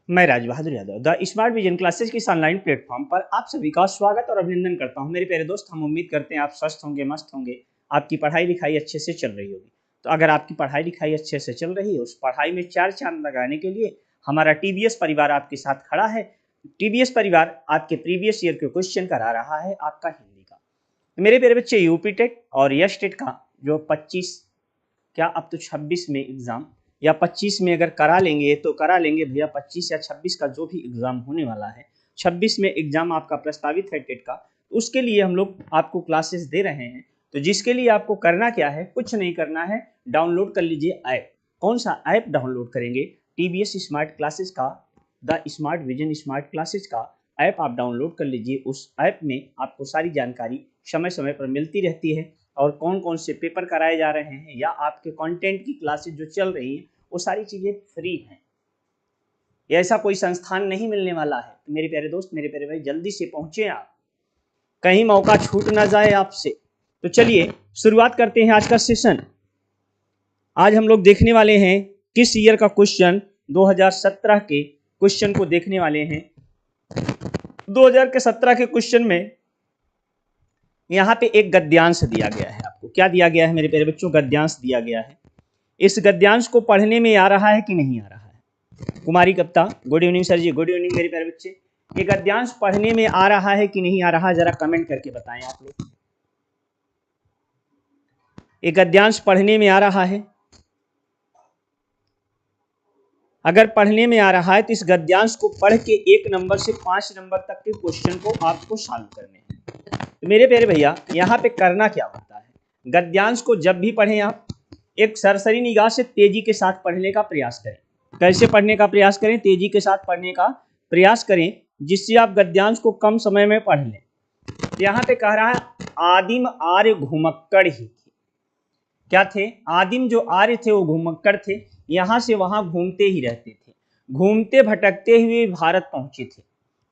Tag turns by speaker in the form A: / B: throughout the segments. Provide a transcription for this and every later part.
A: मैं Raj Bahadur Yadav the smart vision classes की इस ऑनलाइन प्लेटफॉर्म पर आप सभी का स्वागत और अभिनंदन करता हूं। मेरे प्यारे दोस्त, हम उम्मीद करते हैं आप स्वस्थ होंगे, मस्त होंगे, आपकी पढ़ाई लिखाई अच्छे से चल रही होगी। तो अगर आपकी पढ़ाई लिखाई अच्छे से चल रही है, उस पढ़ाई में चार चांद लगाने के लिए हमारा टीबीएस परिवार आपके साथ खड़ा है। टीबीएस परिवार आपके प्रीवियस ईयर के क्वेश्चन करा रहा है आपका हिंदी का। मेरे प्यारे बच्चे, यूपी टेट और यश टेट का जो 25 क्या अब तो 26 में एग्जाम या 25 में अगर करा लेंगे तो करा लेंगे भैया। 25 या 26 का जो भी एग्जाम होने वाला है, 26 में एग्जाम आपका प्रस्तावित है टेट का, तो उसके लिए हम लोग आपको क्लासेस दे रहे हैं। तो जिसके लिए आपको करना क्या है, कुछ नहीं करना है, डाउनलोड कर लीजिए ऐप। कौन सा ऐप डाउनलोड करेंगे? टीबीएस स्मार्ट क्लासेस का, the smart vision smart classes का ऐप आप डाउनलोड कर लीजिए। उस ऐप में आपको सारी जानकारी समय समय पर मिलती रहती है और कौन कौन से पेपर कराए जा रहे हैं या आपके कंटेंट की क्लासेस जो चल रही हैं वो सारी चीज़ें फ्री हैं। ऐसा कोई संस्थान नहीं मिलने वाला है। तो मेरे प्यारे दोस्त, मेरे प्यारे भाई, जल्दी से पहुंचे आप, कहीं मौका छूट ना जाए आपसे। तो चलिए शुरुआत करते हैं आज का सेशन। आज हम लोग देखने वाले हैं किस ईयर का क्वेश्चन, 2017 के क्वेश्चन को देखने वाले हैं। 2017 के क्वेश्चन में यहाँ पे एक गद्यांश दिया गया है। आपको क्या दिया गया है मेरे प्यारे बच्चों? गद्यांश दिया गया है। इस गद्यांश को पढ़ने में आ रहा है कि नहीं आ रहा है? कुमारी कप्ता, गुड इवनिंग सर जी, गुड इवनिंग मेरे प्यारे बच्चे। ये गद्यांश पढ़ने में आ रहा है कि नहीं आ रहा, जरा कमेंट करके बताएं आप लोग। ये गद्यांश पढ़ने में आ रहा है? अगर पढ़ने में आ रहा है तो इस गद्यांश को पढ़ के 1 नंबर से 5 नंबर तक के क्वेश्चन को आपको सॉल्व करने हैं। तो मेरे प्यारे भैया, यहाँ पे करना क्या होता है, गद्यांश को जब भी पढ़ें आप एक सरसरी निगाह से तेजी के साथ पढ़ने का प्रयास करें। कैसे पढ़ने का प्रयास करें? तेजी के साथ पढ़ने का प्रयास करें, जिससे आप गद्यांश को कम समय में पढ़ लें। यहाँ पे कह रहा है आदिम आर्य घुमक्कड़ ही थे। क्या थे? आदिम जो आर्य थे वो घुमक्कड़ थे, यहाँ से वहां घूमते ही रहते थे, घूमते भटकते हुए भारत पहुंचे थे।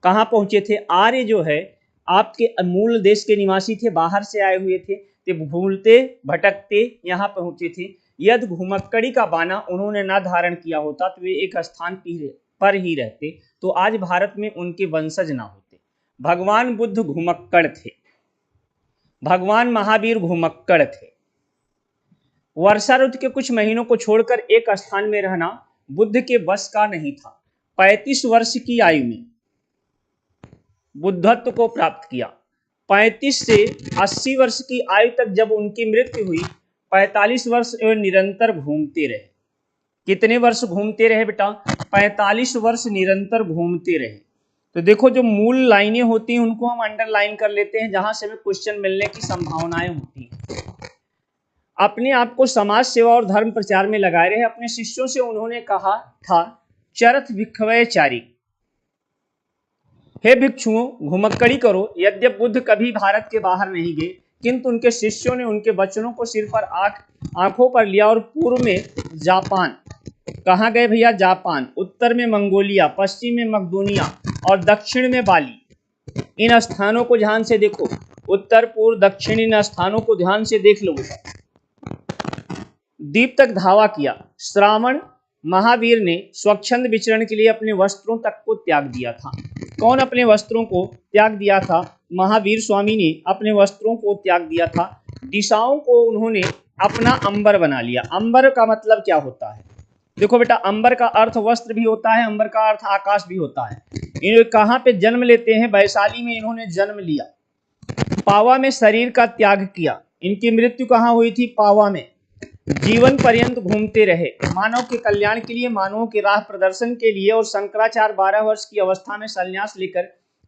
A: कहाँ पहुंचे थे? आर्य जो है आपके मूल देश के निवासी थे, बाहर से आए हुए थे, तो भूलते भटकते यहाँ पहुंचे थे। यदि घुमक्कड़ी का बाना उन्होंने ना धारण किया होता तो वे एक स्थान पर ही रहते, तो आज भारत में उनके वंशज ना होते। भगवान बुद्ध घुमक्कड़ थे, भगवान महावीर घुमक्कड़ थे। वर्षा ऋतु के कुछ महीनों को छोड़कर एक स्थान में रहना बुद्ध के बस का नहीं था। 35 वर्ष की आयु में बुद्धत्व को प्राप्त किया। 35 से 80 वर्ष की आयु तक जब उनकी मृत्यु हुई, 45 वर्ष वे निरंतर घूमते रहे। कितने वर्ष घूमते रहे बेटा? 45 वर्ष निरंतर घूमते रहे। तो देखो, जो मूल लाइनें होती हैं उनको हम अंडरलाइन कर लेते हैं, जहां से हमें क्वेश्चन मिलने की संभावनाएं होती हैं। अपने आप को समाज सेवा और धर्म प्रचार में लगाए रहे। अपने शिष्यों से उन्होंने कहा था, चरथ भिक्षवे चारी, हे भिक्षुओं घुमक्कड़ी करो। यद्यप बुद्ध कभी भारत के बाहर नहीं गए, किंतु उनके शिष्यों ने उनके वचनों को सिर पर आंखों पर लिया और पूर्व में जापान, कहाँ गए भैया? जापान, उत्तर में मंगोलिया, पश्चिम में मकदूनिया और दक्षिण में बाली। इन स्थानों को ध्यान से देखो, उत्तर पूर्व दक्षिण, इन स्थानों को ध्यान से देख लो। द्वीप तक धावा किया। श्रावण महावीर ने स्वच्छंद विचरण के लिए अपने वस्त्रों तक को त्याग दिया था। कौन अपने वस्त्रों को त्याग दिया था? महावीर स्वामी ने अपने वस्त्रों को त्याग दिया था। दिशाओं को उन्होंने अपना अंबर बना लिया। अंबर का मतलब क्या होता है? देखो बेटा, अंबर का अर्थ वस्त्र भी होता है, अंबर का अर्थ आकाश भी होता है। ये कहाँ पे जन्म लेते हैं? वैशाली में इन्होंने जन्म लिया। पावा में शरीर का त्याग किया। इनकी मृत्यु कहाँ हुई थी? पावा में। जीवन पर्यंत घूमते रहे, मानव के कल्याण के लिए, मानवों के राह प्रदर्शन के लिए। और शंकराचार्य 12 वर्ष की अवस्था में संन्यास लेकर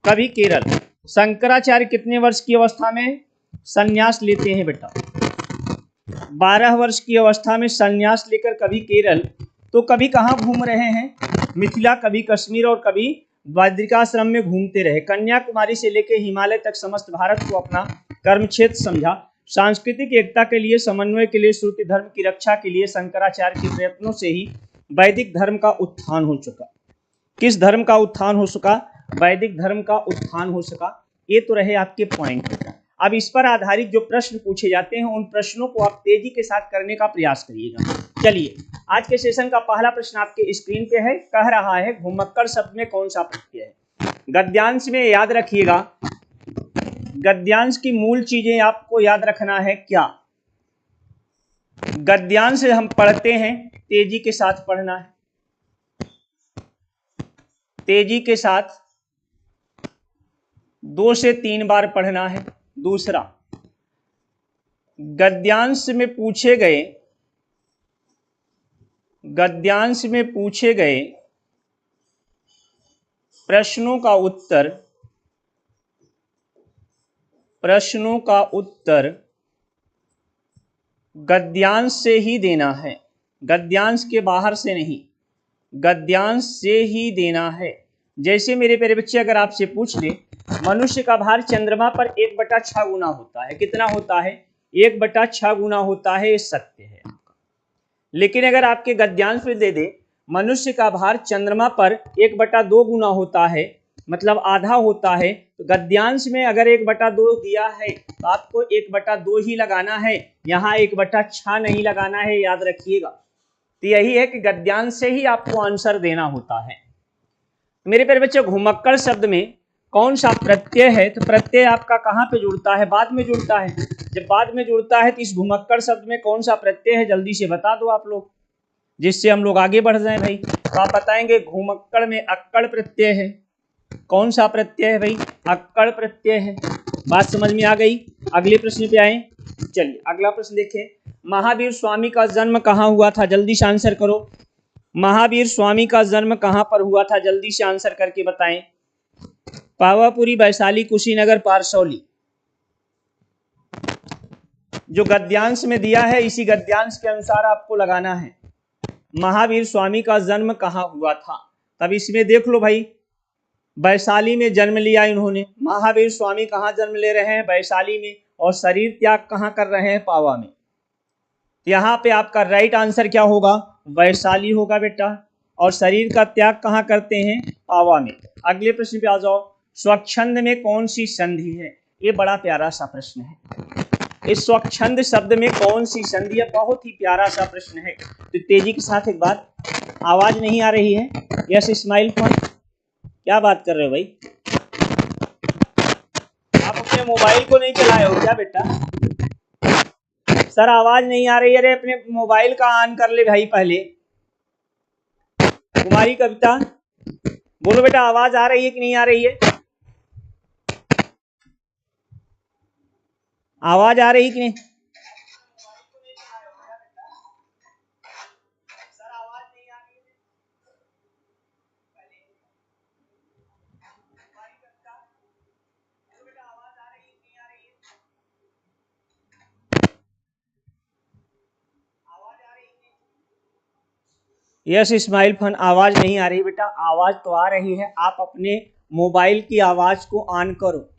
A: कभी केरल। शंकराचार्य कितने वर्ष की अवस्था में संन्यास लेते हैं बेटा? 12 वर्ष की अवस्था में संन्यास लेकर कभी केरल, तो कभी कहाँ घूम रहे हैं? मिथिला, कभी कश्मीर और कभी बद्रिकाश्रम में घूमते रहे। कन्याकुमारी से लेकर हिमालय तक समस्त भारत को अपना कर्म क्षेत्र समझा। सांस्कृतिक एकता के लिए, समन्वय के लिए, श्रुति धर्म की रक्षा के लिए शंकराचार्य के प्रयत्नों से ही वैदिक धर्म का उत्थान हो चुका। किस धर्म का उत्थान हो सका? वैदिक धर्म का उत्थान हो सका। ये तो रहे आपके पॉइंट। अब इस पर आधारित जो प्रश्न पूछे जाते हैं उन प्रश्नों को आप तेजी के साथ करने का प्रयास करिएगा। चलिए आज के सेशन का पहला प्रश्न आपके स्क्रीन पे है, कह रहा है घुमक्कड़ शब्द में कौन सा प्रत्यय है। गद्यांश में याद रखिएगा, गद्यांश की मूल चीजें आपको याद रखना है। क्या गद्यांश हम पढ़ते हैं, तेजी के साथ पढ़ना है, तेजी के साथ 2 से 3 बार पढ़ना है। दूसरा, गद्यांश में पूछे गए प्रश्नों का उत्तर गद्यांश से ही देना है, गद्यांश के बाहर से नहीं, गद्यांश से ही देना है। जैसे मेरे प्यारे बच्चे, अगर आपसे पूछ ले मनुष्य का भार चंद्रमा पर 1/6 गुना होता है, कितना होता है? 1/6 गुना होता है, ये सत्य है। लेकिन अगर आपके गद्यांश में दे दे मनुष्य का भार चंद्रमा पर 1/2 गुना होता है, मतलब आधा होता है, तो गद्यांश में अगर 1/2 दिया है तो आपको 1/2 ही लगाना है, यहाँ 1/6 नहीं लगाना है, याद रखिएगा। तो यही है कि गद्यांश से ही आपको आंसर देना होता है। मेरे प्यारे बच्चों, घुमक्कड़ शब्द में कौन सा प्रत्यय है? तो प्रत्यय आपका कहाँ पे जुड़ता है? बाद में जुड़ता है। जब बाद में जुड़ता है तो इस घुमक्कड़ शब्द में कौन सा प्रत्यय है, जल्दी से बता दो आप लोग, जिससे हम लोग आगे बढ़ जाएं भाई। तो आप बताएंगे घुमक्कड़ में अक्कड़ प्रत्यय है। कौन सा प्रत्यय है भाई? अक्कड़ प्रत्यय है। बात समझ में आ गई? अगले प्रश्न पे आए। चलिए अगला प्रश्न देखें, महावीर स्वामी का जन्म कहाँ हुआ था? जल्दी से आंसर करो। महावीर स्वामी का जन्म कहाँ पर हुआ था? जल्दी से आंसर करके बताएं। पावापुरी, वैशाली, कुशीनगर, पारसौली। जो गद्यांश में दिया है इसी गद्यांश के अनुसार आपको लगाना है। महावीर स्वामी का जन्म कहाँ हुआ था? तब इसमें देख लो भाई, वैशाली में जन्म लिया इन्होंने। महावीर स्वामी कहाँ जन्म ले रहे हैं? वैशाली में। और शरीर त्याग कहाँ कर रहे हैं? पावा में। यहाँ पे आपका राइट आंसर क्या होगा? वैशाली होगा बेटा। और शरीर का त्याग कहाँ करते हैं? पावा में। अगले प्रश्न पे आ जाओ, स्वच्छंद में कौन सी संधि है? ये बड़ा प्यारा सा प्रश्न है। इस स्वच्छंद शब्द में कौन सी संधि है? बहुत ही प्यारा सा प्रश्न है। तो तेजी के साथ एक बार, आवाज नहीं आ रही है? यस स्माइल फोन, क्या बात कर रहे हो भाई? आप अपने मोबाइल को नहीं चलाए हो क्या बेटा? सर आवाज नहीं आ रही है। अरे अपने मोबाइल का ऑन कर ले भाई पहले। कुमारी कविता, बोलो बेटा, आवाज आ रही है कि नहीं आ रही है? आवाज आ रही कि नहीं? यस इस्माइल फन, आवाज नहीं आ रही बेटा? आवाज तो आ रही है, आप अपने मोबाइल की आवाज को ऑन करो।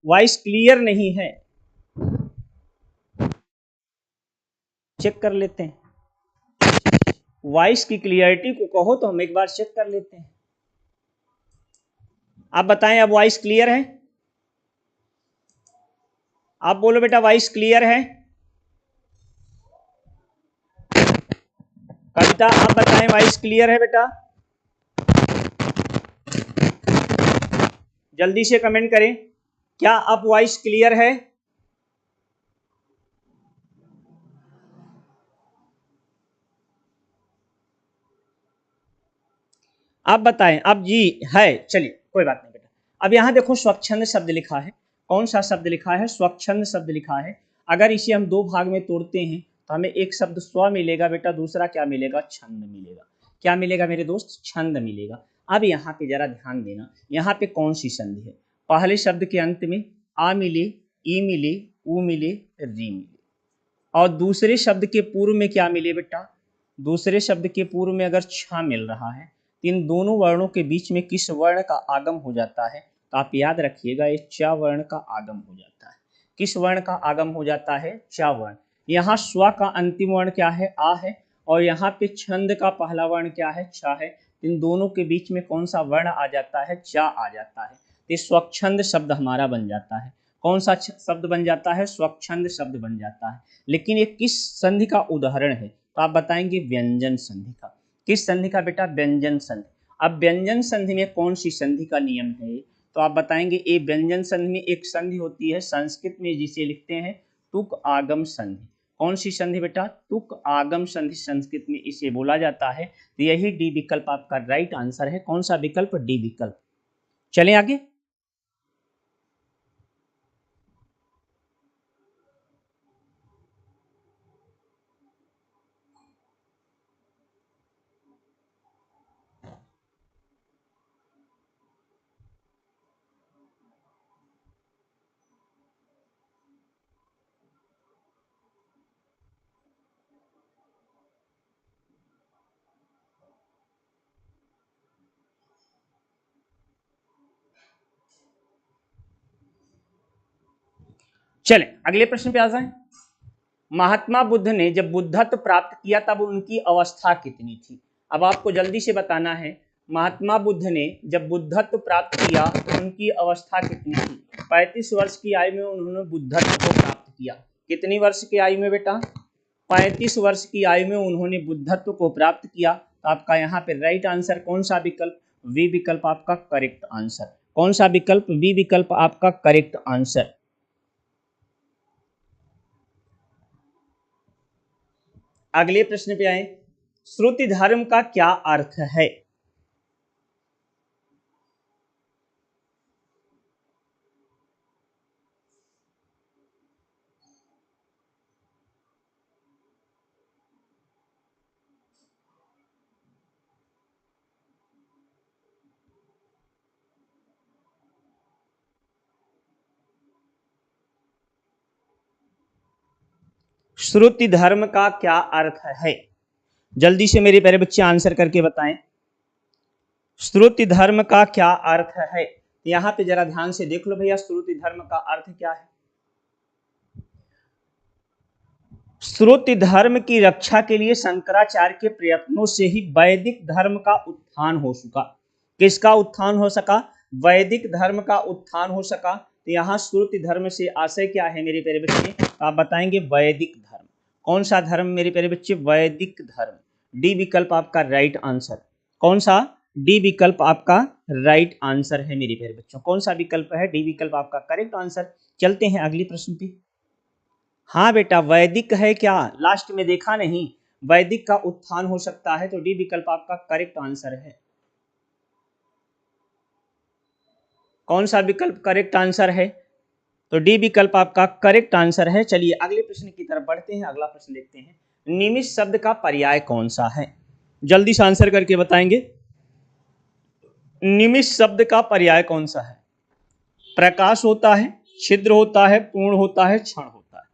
A: वॉइस क्लियर नहीं है, चेक कर लेते हैं। वॉइस की क्लियरिटी को कहो तो हम एक बार चेक कर लेते हैं। आप बताएं, अब वॉइस क्लियर है? आप बोलो बेटा, वॉइस क्लियर है? कविता आप बताएं, वॉइस क्लियर है बेटा? जल्दी से कमेंट करें, क्या अब वॉइस क्लियर है? आप बताएं। अब जी है, चलिए कोई बात नहीं बेटा। अब यहां देखो स्वच्छंद शब्द लिखा है। कौन सा शब्द लिखा है? स्वच्छंद शब्द लिखा है। अगर इसे हम 2 भाग में तोड़ते हैं तो हमें एक शब्द स्व मिलेगा बेटा, दूसरा क्या मिलेगा? छंद मिलेगा। क्या मिलेगा मेरे दोस्त? छंद मिलेगा। अब यहाँ पे जरा ध्यान देना, यहाँ पे कौन सी संधि है? पहले शब्द के अंत में आ मिले, ई मिले, ऊ मिले, री मिले। और दूसरे शब्द के पूर्व में क्या मिले बेटा? दूसरे शब्द के पूर्व में अगर छ मिल रहा है, इन दोनों वर्णों के बीच में किस वर्ण का आगम हो जाता है? तो आप याद रखिएगा, ये च वर्ण का आगम हो जाता है। किस वर्ण का आगम हो जाता है? च वर्ण। यहाँ स्व का अंतिम वर्ण क्या है? आ है। और यहाँ पे छंद का पहला वर्ण क्या है? छ है। इन दोनों के बीच में कौन सा वर्ण आ जाता है? च आ जाता है। तो स्वच्छंद शब्द हमारा बन जाता है। कौन सा शब्द बन जाता है? स्वच्छंद शब्द बन जाता है। लेकिन ये किस संधि का उदाहरण है? तो आप बताएंगे व्यंजन संधि का। किस संधि का बेटा? व्यंजन संधि। अब व्यंजन संधि में कौन सी संधि का नियम है? तो आप बताएंगे ए व्यंजन संधि में एक संधि होती है संस्कृत में जिसे लिखते हैं तुक आगम संधि। कौन सी संधि बेटा? तुक आगम संधि संस्कृत में इसे बोला जाता है। तो यही डी विकल्प आपका राइट आंसर है। कौन सा विकल्प? डी विकल्प। चलें आगे। चलें अगले प्रश्न पे आ जाएं। महात्मा बुद्ध ने जब बुद्धत्व प्राप्त किया तब उनकी अवस्था कितनी थी? अब आपको जल्दी से बताना है। महात्मा बुद्ध ने जब बुद्धत्व प्राप्त किया तो उनकी अवस्था कितनी थी? 35 वर्ष की आयु में उन्होंने बुद्धत्व को प्राप्त किया। कितनी वर्ष की आयु में बेटा? 35 वर्ष की आयु में उन्होंने बुद्धत्व को प्राप्त किया। तो आपका यहाँ पे राइट आंसर कौन सा विकल्प? वी विकल्प आपका करेक्ट आंसर। कौन सा विकल्प? वी विकल्प आपका करेक्ट आंसर। अगले प्रश्न पे आए। श्रुति धर्म का क्या अर्थ है? श्रुति धर्म का क्या अर्थ है? जल्दी से मेरे प्यारे बच्चे आंसर करके बताएं। श्रुति धर्म का क्या अर्थ है? यहां पे जरा ध्यान से देख लो भैया, श्रुति धर्म का अर्थ क्या है? श्रुति धर्म की रक्षा के लिए शंकराचार्य के प्रयत्नों से ही वैदिक धर्म का उत्थान हो सका। किसका उत्थान हो सका? वैदिक धर्म का उत्थान हो सका। तो यहाँ श्रुति धर्म से आशय क्या है मेरे प्यारे बच्चे? आप बताएंगे वैदिक धर्म। कौन सा धर्म मेरे प्यारे बच्चे? वैदिक धर्म। डी विकल्प आपका राइट आंसर। कौन सा? डी विकल्प आपका राइट आंसर है मेरे प्यारे बच्चों। कौन सा विकल्प है? डी विकल्प आपका करेक्ट आंसर। चलते हैं अगली प्रश्न पे। हाँ बेटा, वैदिक है क्या? लास्ट में देखा नहीं। वैदिक का उत्थान हो सकता है, तो डी विकल्प आपका करेक्ट आंसर है। कौन सा विकल्प करेक्ट आंसर है? तो डी विकल्प आपका करेक्ट आंसर है। चलिए अगले प्रश्न की तरफ बढ़ते हैं। अगला प्रश्न देखते हैं। निमिष शब्द का पर्याय कौन सा है? जल्दी से आंसर करके बताएंगे। निमिष शब्द का पर्याय कौन सा है? प्रकाश होता है, छिद्र होता है, पूर्ण होता है, क्षण होता है।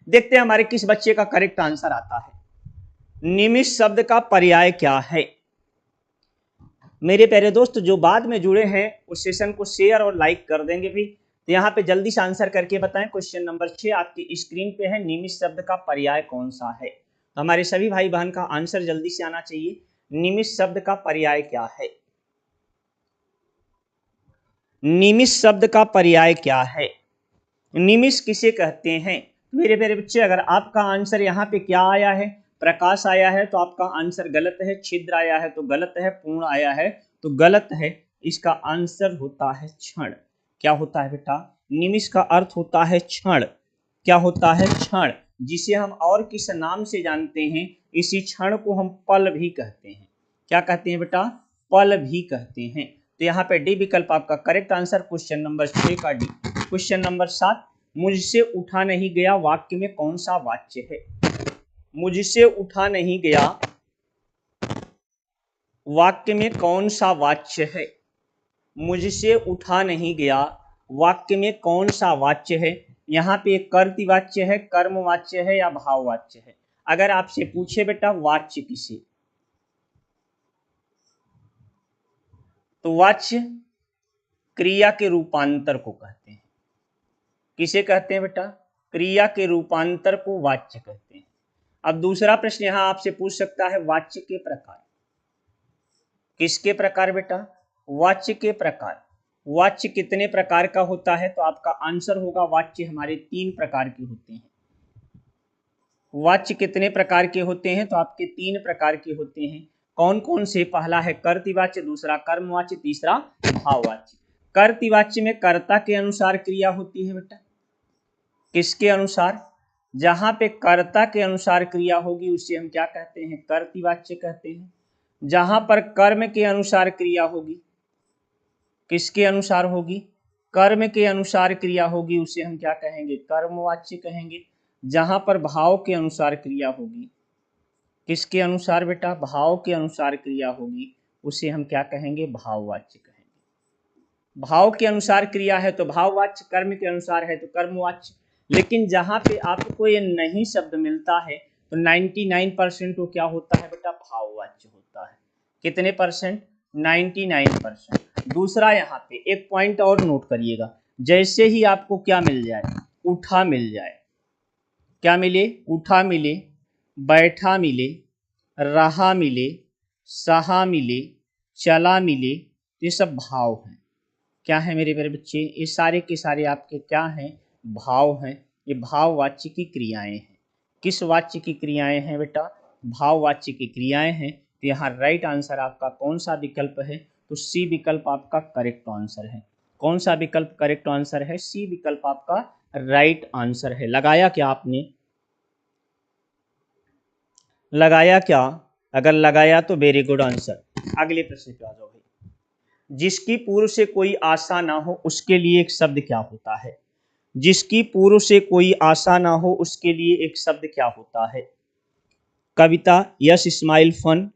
A: देखते हैं हमारे किस बच्चे का करेक्ट आंसर आता है। निमिष शब्द का पर्याय क्या है? मेरे प्यारे दोस्त जो बाद में जुड़े हैं उस सेशन को शेयर और लाइक कर देंगे भी। तो यहाँ पे जल्दी से आंसर करके बताएं। क्वेश्चन नंबर 6 आपकी स्क्रीन पे है। निमिष शब्द का पर्याय कौन सा है? तो हमारे सभी भाई बहन का आंसर जल्दी से आना चाहिए। निमिष शब्द का पर्याय क्या है? निमिष शब्द का पर्याय क्या है? निमिष किसे कहते हैं? मेरे प्यारे बच्चे अगर आपका आंसर यहाँ पे क्या आया है? प्रकाश आया है तो आपका आंसर गलत है। छिद्र आया है तो गलत है। पूर्ण आया है तो गलत है। इसका आंसर होता है क्षण। क्या होता है बेटा? निमिष का अर्थ होता है क्षण। क्या होता है? क्षण, जिसे हम और किस नाम से जानते हैं? इसी क्षण को हम पल भी कहते हैं। क्या कहते हैं बेटा? पल भी कहते हैं। तो यहाँ पे डी विकल्प आपका करेक्ट आंसर। क्वेश्चन नंबर 6 का डी। क्वेश्चन नंबर 7, मुझसे उठा नहीं गया वाक्य में कौन सा वाच्य है? मुझसे उठा नहीं गया वाक्य में कौन सा वाच्य है? मुझसे उठा नहीं गया वाक्य में कौन सा वाच्य है? यहाँ पे एक कर्तृ वाच्य है, कर्म वाच्य है या भाव वाच्य है? अगर आपसे पूछे बेटा वाच्य किसे, तो वाच्य क्रिया के रूपांतर को कहते हैं। किसे कहते हैं बेटा? क्रिया के रूपांतर को वाच्य कहते हैं। अब दूसरा प्रश्न यहां आपसे पूछ सकता है वाच्य के प्रकार। किसके प्रकार बेटा? वाच्य के प्रकार। वाच्य कितने प्रकार का होता है? तो आपका आंसर होगा वाच्य हमारे 3 प्रकार के होते हैं। वाच्य कितने प्रकार के होते हैं? तो आपके 3 प्रकार के होते हैं। कौन कौन से? पहला है कर्तृवाच्य, दूसरा कर्मवाच्य, तीसरा भाववाच्य। कर्तृवाच्य में कर्ता के अनुसार क्रिया होती है बेटा। किसके अनुसार? जहां पे कर्ता के अनुसार क्रिया होगी उसे हम क्या कहते हैं? कर्तृवाच्य कहते हैं। जहां पर कर्म के अनुसार क्रिया होगी, किसके अनुसार होगी? कर्म के अनुसार क्रिया होगी, उसे हम क्या कहेंगे? कर्मवाच्य कहेंगे। जहां पर भाव के अनुसार क्रिया होगी, किसके अनुसार बेटा? भाव के अनुसार क्रिया होगी, उसे हम क्या कहेंगे? भाववाच्य कहेंगे। भाव के अनुसार क्रिया है तो भाववाच्य, कर्म के अनुसार है तो कर्मवाच्य। लेकिन जहां पे आपको ये नहीं शब्द मिलता है तो 99% वो क्या होता है बेटा? भाववाच्य होता है। कितने परसेंट? 99%। दूसरा यहाँ पे एक पॉइंट और नोट करिएगा, जैसे ही आपको क्या मिल जाए? उठा मिल जाए। क्या मिले? उठा मिले, बैठा मिले, रहा मिले, सहा मिले, चला मिले, तो ये सब भाव हैं। क्या है मेरे प्यारे बच्चे? ये सारे के सारे आपके क्या हैं? भाव हैं। ये भाववाच्य की क्रियाएं हैं। किस वाच्य की क्रियाएं हैं बेटा? भाववाच्य की क्रियाएं हैं। तो यहाँ राइट आंसर आपका कौन सा विकल्प है? तो सी विकल्प आपका करेक्ट आंसर है। कौन सा विकल्प करेक्ट आंसर है? सी विकल्प आपका राइट आंसर है। लगाया क्या आपने? लगाया क्या? अगर लगाया तो वेरी गुड आंसर। अगले प्रश्न पे आ जाओ भाई। जिसकी पूर्व से कोई आशा ना हो उसके लिए एक शब्द क्या होता है? जिसकी पूर्व से कोई आशा ना हो उसके लिए एक शब्द क्या होता है? कविता, यस, स्माइल, फन।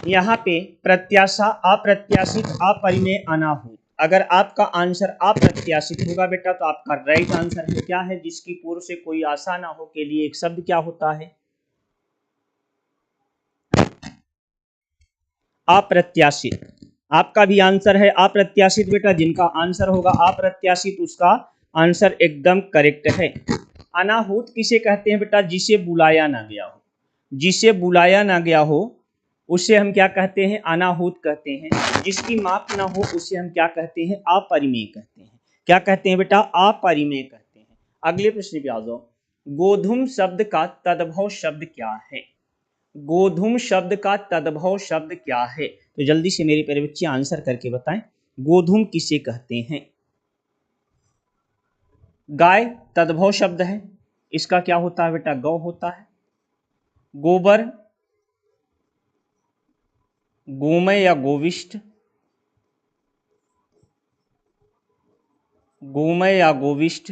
A: यहाँ पे प्रत्याशा, अप्रत्याशित, अपरिमेय, अनाहूत। अगर आपका आंसर अप्रत्याशित होगा बेटा तो आपका राइट आंसर है। क्या है? जिसकी पूर्व से कोई आशा ना हो के लिए एक शब्द क्या होता है? अप्रत्याशित। आपका भी आंसर है अप्रत्याशित बेटा। जिनका आंसर होगा अप्रत्याशित उसका आंसर एकदम करेक्ट है। अनाहूत किसे कहते हैं बेटा? जिसे बुलाया ना गया हो। जिसे बुलाया ना गया हो उसे हम क्या कहते हैं? अनाहूत कहते हैं। जिसकी माप ना हो उसे हम क्या कहते हैं? अपरिमेय कहते हैं। क्या कहते हैं बेटा? अपरिमेय कहते हैं। अगले प्रश्न पे आ जाओ। गोधूम शब्द का तद्भव शब्द क्या है? गोधूम शब्द का तद्भव शब्द क्या है? तो जल्दी से मेरे प्यारे बच्चे आंसर करके बताएं। गोधूम किसे कहते हैं? गाय तद्भव शब्द है। इसका क्या होता है बेटा? गौ होता है। गोबर, गोमय या गोविष्ठ? गोमय या गोविष्ठ?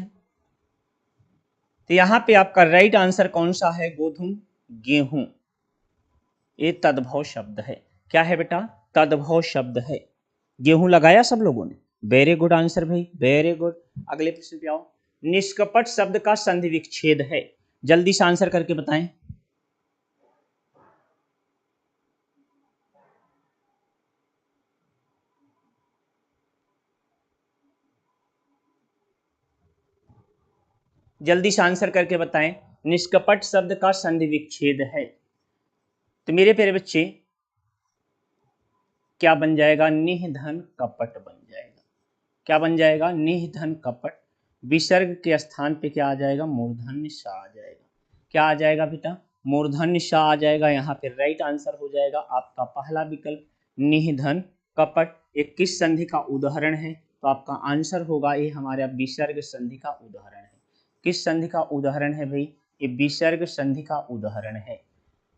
A: तो यहां पे आपका राइट आंसर कौन सा है? गोधूम, गेहूं। ये तद्भव शब्द है। क्या है बेटा? तद्भव शब्द है। गेहूं लगाया सब लोगों ने? वेरी गुड आंसर भाई, वेरी गुड। अगले प्रश्न पे आओ। निष्कपट शब्द का संधि विच्छेद है। जल्दी से आंसर करके बताएं। जल्दी से आंसर करके बताएं। निष्कपट शब्द का संधि विच्छेद है। तो मेरे प्यारे बच्चे क्या बन जाएगा? निधन कपट बन जाएगा। क्या बन जाएगा? निधन कपट। विसर्ग के स्थान पे क्या आ जाएगा? मूर्धन्य सा आ जाएगा। क्या आ जाएगा बेटा? मूर्धन्य सा आ जाएगा। यहाँ पे राइट आंसर हो जाएगा आपका पहला विकल्प, निधन कपट। एक किस संधि का उदाहरण है? तो आपका आंसर होगा ये हमारे विसर्ग संधि का उदाहरण है। किस संधि का उदाहरण है भाई? ये विसर्ग संधि का उदाहरण है।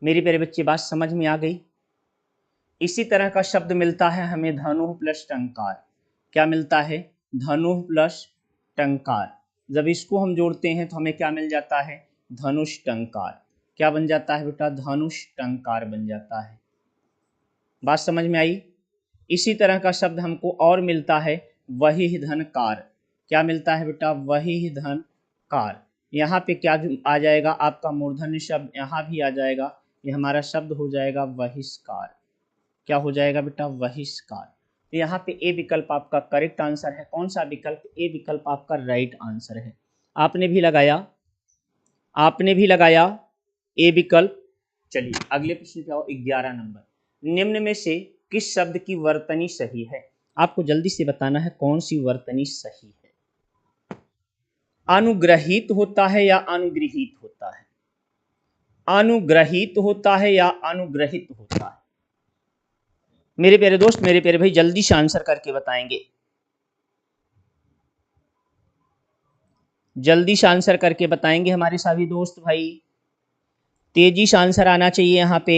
A: मेरे प्यारे बच्चे बात समझ में आ गई? इसी तरह का शब्द मिलता है हमें धनु प्लस टंकार। क्या मिलता है? धनु प्लस टंकार। जब इसको हम जोड़ते हैं तो हमें क्या मिल जाता है? धनुष टंकार। क्या बन जाता है बेटा? धनुष टंकार बन जाता है। बात समझ में आई? इसी तरह का शब्द हमको और मिलता है वही धन कार। क्या मिलता है बेटा? वही धन कार। यहाँ पे क्या आ जाएगा आपका मूर्धन्य शब्द, यहाँ भी आ जाएगा, ये हमारा शब्द हो जाएगा बहिष्कार। क्या हो जाएगा बेटा? बहिष्कार। तो यहाँ पे ए विकल्प आपका करेक्ट आंसर है। कौन सा विकल्प? ए विकल्प आपका राइट आंसर है। आपने भी लगाया, आपने भी लगाया ए विकल्प। चलिए अगले प्रश्न पे आओ, 11 नंबर। निम्न में से किस शब्द की वर्तनी सही है? आपको जल्दी से बताना है कौन सी वर्तनी सही है। अनुग्रहित होता है या अनुगृहित होता है? अनुग्रहित होता है या अनुग्रहित होता है? मेरे प्यारे दोस्त, मेरे प्यारे भाई, जल्दी से आंसर करके बताएंगे, जल्दी से आंसर करके बताएंगे हमारे सभी दोस्त भाई, तेजी से आंसर आना चाहिए यहाँ पे।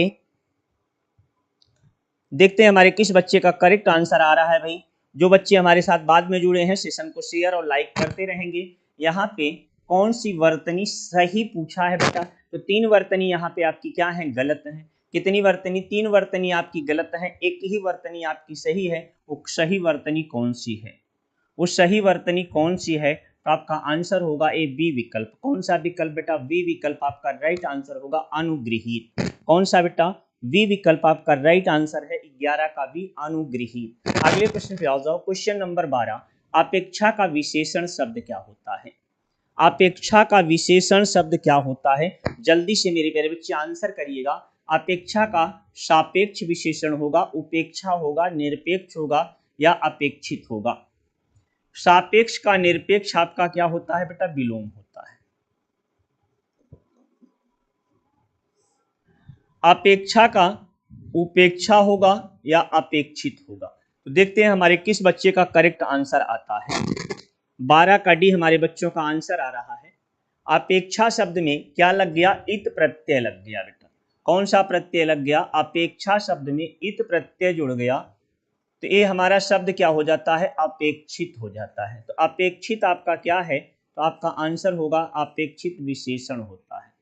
A: देखते हैं हमारे किस बच्चे का करेक्ट आंसर आ रहा है भाई। जो बच्चे हमारे साथ बाद में जुड़े हैं सेशन को शेयर और लाइक करते रहेंगे। यहाँ पे कौन सी वर्तनी सही पूछा है बेटा? तो 3 वर्तनी यहाँ पे आपकी क्या है? गलत है। कितनी वर्तनी? 3 वर्तनी आपकी गलत है, एक ही वर्तनी आपकी सही है। वो सही वर्तनी कौन सी है? वो सही वर्तनी कौन सी है? तो आपका आंसर होगा ए बी विकल्प। कौन सा विकल्प बेटा? बी विकल्प आपका राइट आंसर होगा, अनुगृहित। कौन सा बेटा? बी विकल्प आपका राइट आंसर है, 11 का भी अनुगृहित। अगले प्रश्न पे आ जाओ, क्वेश्चन नंबर 12। अपेक्षा का विशेषण शब्द क्या होता है? अपेक्षा का विशेषण शब्द क्या होता है? जल्दी से मेरे प्यारे बच्चे आंसर करिएगा। अपेक्षा का सापेक्ष विशेषण होगा, उपेक्षा होगा, निरपेक्ष होगा या अपेक्षित होगा? सापेक्ष का निरपेक्ष आपका क्या होता है बेटा? विलोम होता है। अपेक्षा का उपेक्षा होगा या अपेक्षित होगा? तो देखते हैं हमारे किस बच्चे का करेक्ट आंसर आता है। 12 का डी हमारे बच्चों का आंसर आ रहा है। अपेक्षा शब्द में क्या लग गया? इत प्रत्यय लग गया बेटा। कौन सा प्रत्यय लग गया? अपेक्षा शब्द में इत प्रत्यय जुड़ गया, तो ये हमारा शब्द क्या हो जाता है? अपेक्षित हो जाता है। तो अपेक्षित आपका क्या है? तो आपका आंसर होगा अपेक्षित विशेषण होता है।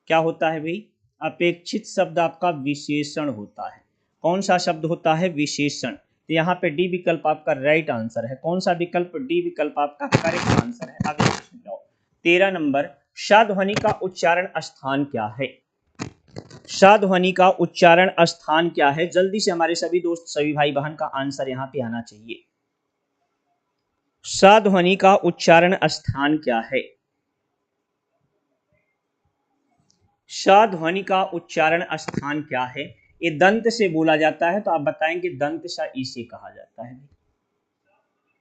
A: क्या होता है भाई? अपेक्षित शब्द आपका विशेषण होता है। कौन सा शब्द होता है? विशेषण। तो यहाँ पे डी विकल्प आपका राइट आंसर है। कौन सा विकल्प? डी विकल्प आपका करेक्ट आंसर है। अगले प्रश्न जाओ, 13 नंबर। श ध्वनि का उच्चारण स्थान क्या है? श ध्वनि का उच्चारण स्थान क्या है? जल्दी से हमारे सभी दोस्त, सभी भाई बहन का आंसर यहाँ पे आना चाहिए। श ध्वनि का उच्चारण स्थान क्या है? श ध्वनि का उच्चारण स्थान क्या है? ये दंत से बोला जाता है, तो आप बताएंगे दंत श इसे कहा जाता है।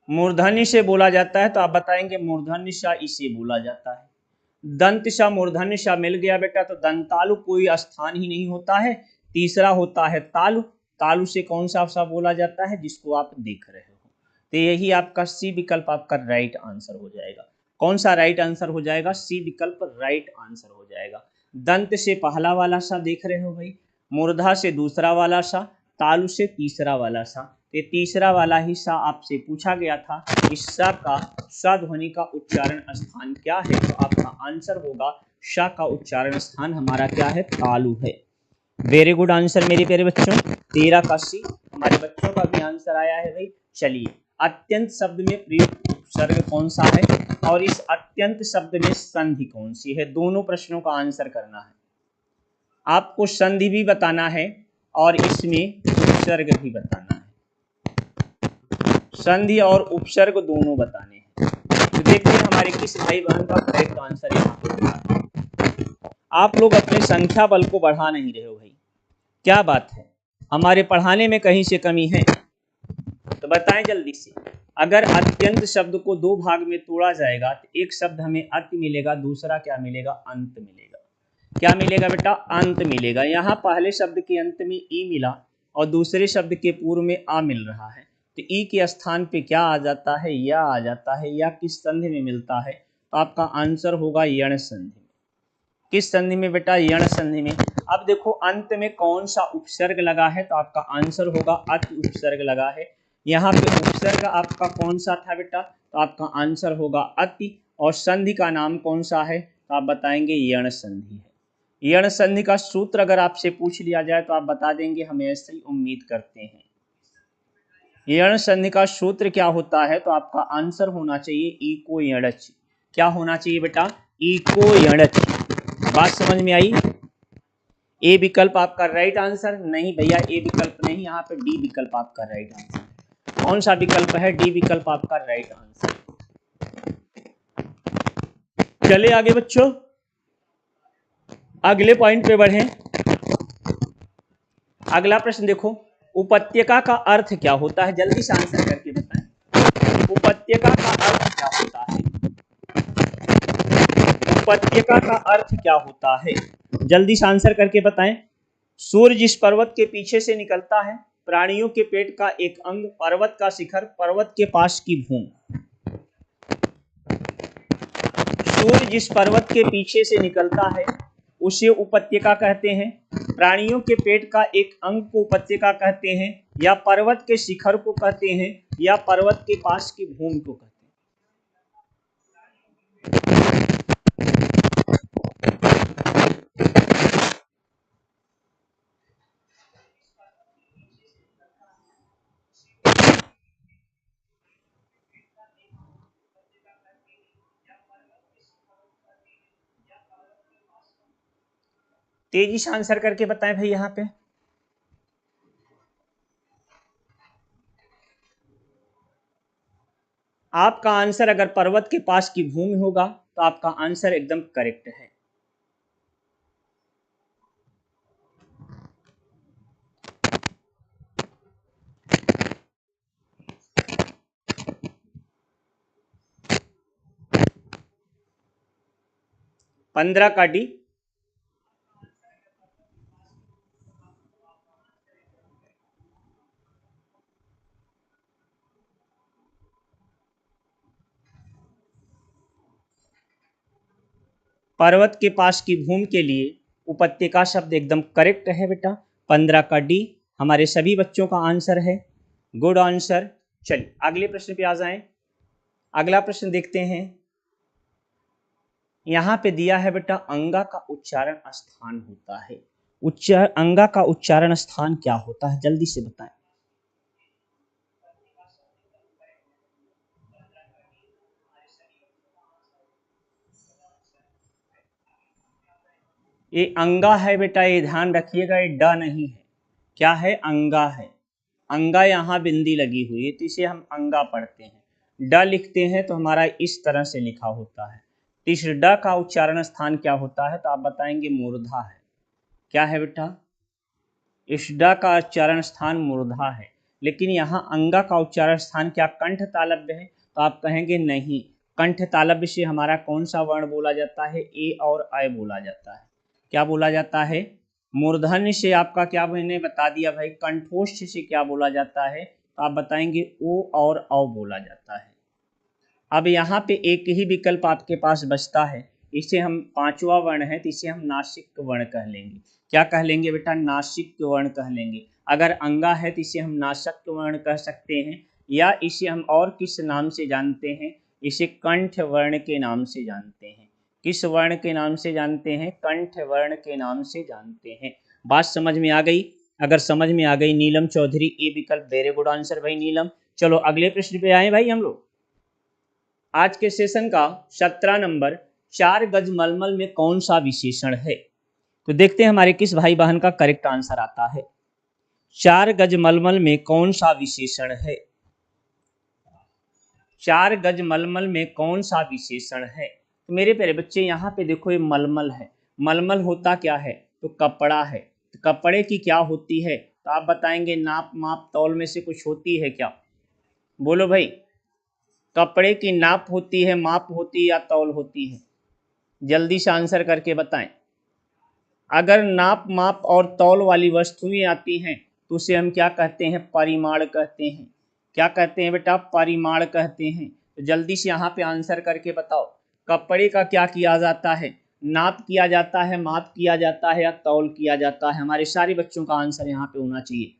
A: मूर्धन्य से बोला जाता है, तो आप बताएंगे मूर्धन्य श इसे बोला जाता है। दंत श मूर्धन्य श मिल गया बेटा, तो दंतालु कोई स्थान ही नहीं होता है। तीसरा होता है तालु। तालु से कौन सा सा बोला जाता है? जिसको आप देख रहे हो। तो यही आपका सी विकल्प आपका राइट आंसर हो जाएगा। कौन सा राइट आंसर हो जाएगा? सी विकल्प राइट आंसर हो जाएगा। दंत से पहला वाला सा देख रहे हो भाई, मूर्धा से दूसरा वाला सा, तालु से तीसरा वाला सा। ये तीसरा वाला ही सा आपसे पूछा गया था। इस सा का स ध्वनि का उच्चारण स्थान क्या है? तो आपका आंसर होगा श का उच्चारण स्थान हमारा क्या है? तालु है। वेरी गुड आंसर मेरे प्यारे बच्चों। 13 का सी हमारे बच्चों का भी आंसर आया है भाई। चलिए, अत्यंत शब्द में प्रयुक्त उपसर्ग कौन सा है और इस अत्यंत शब्द में संधि कौन सी है? दोनों प्रश्नों का आंसर करना है आपको। संधि भी बताना है और इसमें उपसर्ग भी बताना है। संधि और उपसर्ग दोनों बताने हैं। तो देखते हैं हमारे किस भाई बहन का करेक्ट आंसर यहाँ पे। आप लोग अपने संख्या बल को बढ़ा नहीं रहे हो भाई, क्या बात है? हमारे पढ़ाने में कहीं से कमी है? तो बताएं जल्दी से। अगर अत्यंत शब्द को 2 भाग में तोड़ा जाएगा तो एक शब्द हमें अति मिलेगा, दूसरा क्या मिलेगा? अंत मिलेगा। क्या मिलेगा बेटा? अंत मिलेगा। यहाँ पहले शब्द के अंत में ई मिला और दूसरे शब्द के पूर्व में आ मिल रहा है, तो ई के स्थान पे क्या आ जाता है? या आ जाता है। या किस संधि में मिलता है? तो आपका आंसर होगा यण संधि में। किस संधि में बेटा? यण संधि में। अब देखो अंत में कौन सा उपसर्ग लगा है? तो आपका आंसर होगा अति उपसर्ग लगा है। यहाँ पे उपसर्ग आपका कौन सा था बेटा? तो आपका आंसर होगा अति। और संधि का नाम कौन सा है? तो आप बताएंगे यण संधि है। यण संधि का सूत्र अगर आपसे पूछ लिया जाए तो आप बता देंगे, हम ऐसे ही उम्मीद करते हैं। यण संधि का सूत्र क्या होता है? तो आपका आंसर होना चाहिए इको यणच। क्या होना चाहिए बेटा? इको यणच। बात समझ में आई? ए विकल्प आपका राइट आंसर नहीं भैया, ए विकल्प नहीं, यहाँ पे डी विकल्प आपका राइट आंसर। कौन सा विकल्प है? डी विकल्प आपका राइट आंसर। चले आगे बच्चों, अगले पॉइंट पे बढ़े। अगला प्रश्न देखो, उपत्यका का अर्थ क्या होता है? जल्दी से आंसर करके बताएं। उपत्यका का अर्थ क्या होता है? उपत्यका का अर्थ क्या होता है? जल्दी से आंसर करके बताएं। सूर्य जिस पर्वत के पीछे से निकलता है, प्राणियों के पेट का एक अंग, पर्वत का शिखर, पर्वत के पास की भूमि। सूर्य जिस पर्वत के पीछे से निकलता है उसे उपत्यका कहते हैं, प्राणियों के पेट का एक अंग को उपत्यका कहते हैं, या पर्वत के शिखर को कहते हैं, या पर्वत के पास की भूमि को कहते हैं। तेजी से आंसर करके बताएं भाई। यहाँ पे आपका आंसर अगर पर्वत के पास की भूमि होगा तो आपका आंसर एकदम करेक्ट है। पंद्रह का डी। पर्वत के पास की भूमि के लिए उपत्यका शब्द एकदम करेक्ट है बेटा। 15 का डी हमारे सभी बच्चों का आंसर है। Good answer. चलिए अगले प्रश्न पे आ जाएं। अगला प्रश्न देखते हैं। यहाँ पे दिया है बेटा, अंगा का उच्चारण स्थान होता है। अंगा का उच्चारण स्थान क्या होता है? जल्दी से बताएं। ये अंगा है बेटा, ये ध्यान रखिएगा, ये ड नहीं है। क्या है? अंगा है। अंगा यहाँ बिंदी लगी हुई है तो इसे हम अंगा पढ़ते हैं। ड लिखते हैं तो हमारा इस तरह से लिखा होता है। तो इस ड का उच्चारण स्थान क्या होता है? तो आप बताएंगे मूर्धा है। क्या है बेटा? इस ड का उच्चारण स्थान मूर्धा है। लेकिन यहाँ अंगा का उच्चारण स्थान क्या कंठ तालव्य है? तो आप कहेंगे नहीं, कंठ तालव्य से हमारा कौन सा वर्ण बोला जाता है? ए और अय बोला जाता है। क्या बोला जाता है? मूर्धन्य से आपका क्या मैंने बता दिया भाई, कंठोष्ठ से क्या बोला जाता है? तो आप बताएंगे ओ और औ बोला जाता है। अब यहाँ पे एक ही विकल्प आपके पास बचता है, इसे हम पांचवा वर्ण है तो इसे हम नासिक वर्ण कह लेंगे। क्या कह लेंगे बेटा? नासिक वर्ण कह लेंगे। अगर अंगा है तो इसे हम नासक वर्ण कह सकते हैं, या इसे हम और किस नाम से जानते हैं? इसे कंठ वर्ण के नाम से जानते हैं। किस वर्ण के नाम से जानते हैं? कंठ वर्ण के नाम से जानते हैं। बात समझ में आ गई? अगर समझ में आ गई, नीलम चौधरी ए विकल्प, वेरी गुड आंसर भाई नीलम। चलो अगले प्रश्न पे आए भाई हम लोग। आज के सेशन का 17 नंबर, 4 गज मलमल में कौन सा विशेषण है? तो देखते हैं हमारे किस भाई बहन का करेक्ट आंसर आता है। 4 गज मलमल में कौन सा विशेषण है? 4 गज मलमल में कौन सा विशेषण है? तो मेरे प्यारे बच्चे यहाँ पे देखो, ये मलमल है। मलमल होता क्या है? तो कपड़ा है। तो कपड़े की क्या होती है? तो आप बताएंगे नाप माप तौल में से कुछ होती है क्या? बोलो भाई। कपड़े की नाप होती है, माप होती है, या तौल होती है? जल्दी से आंसर करके बताएं। अगर नाप माप और तौल वाली वस्तुएं आती हैं तो उसे हम क्या कहते हैं? परिमाण कहते हैं। क्या कहते हैं बेटा? परिमाण कहते हैं। तो जल्दी से यहाँ पे आंसर करके बताओ, कपड़े का क्या किया जाता है? नाप किया जाता है, माप किया जाता है, या तौल किया जाता है? हमारे सारे बच्चों का आंसर यहाँ पे होना चाहिए।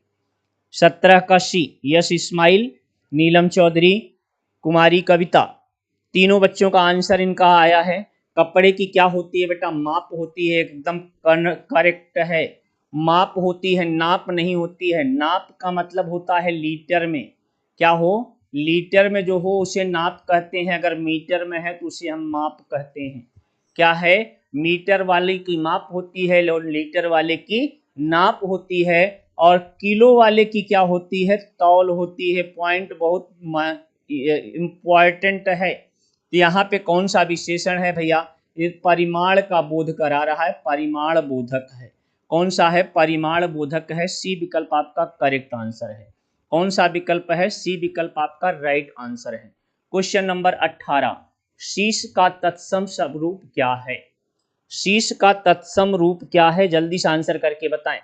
A: 17 का सी, यस इस्माइल, नीलम चौधरी, कुमारी कविता, तीनों बच्चों का आंसर इनका आया है। कपड़े की क्या होती है बेटा? माप होती है। एकदम करेक्ट है। माप होती है, नाप नहीं होती है। नाप का मतलब होता है लीटर में। क्या हो? लीटर में जो हो उसे नाप कहते हैं। अगर मीटर में है तो उसे हम माप कहते हैं। क्या है, मीटर वाले की माप होती है और लीटर वाले की नाप होती है, और किलो वाले की क्या होती है, तौल होती है। पॉइंट बहुत इंपॉर्टेंट है। तो यहाँ पे कौन सा विशेषण है भैया, ये परिमाण का बोध करा रहा है, परिमाण बोधक है। कौन सा है, परिमाण बोधक है। सी विकल्प आपका करेक्ट आंसर है। कौन सा विकल्प है, सी विकल्प आपका राइट आंसर है। क्वेश्चन नंबर 18, शीश का तत्सम स्वरूप क्या है। शीश का तत्सम रूप क्या है, जल्दी से आंसर करके बताएं।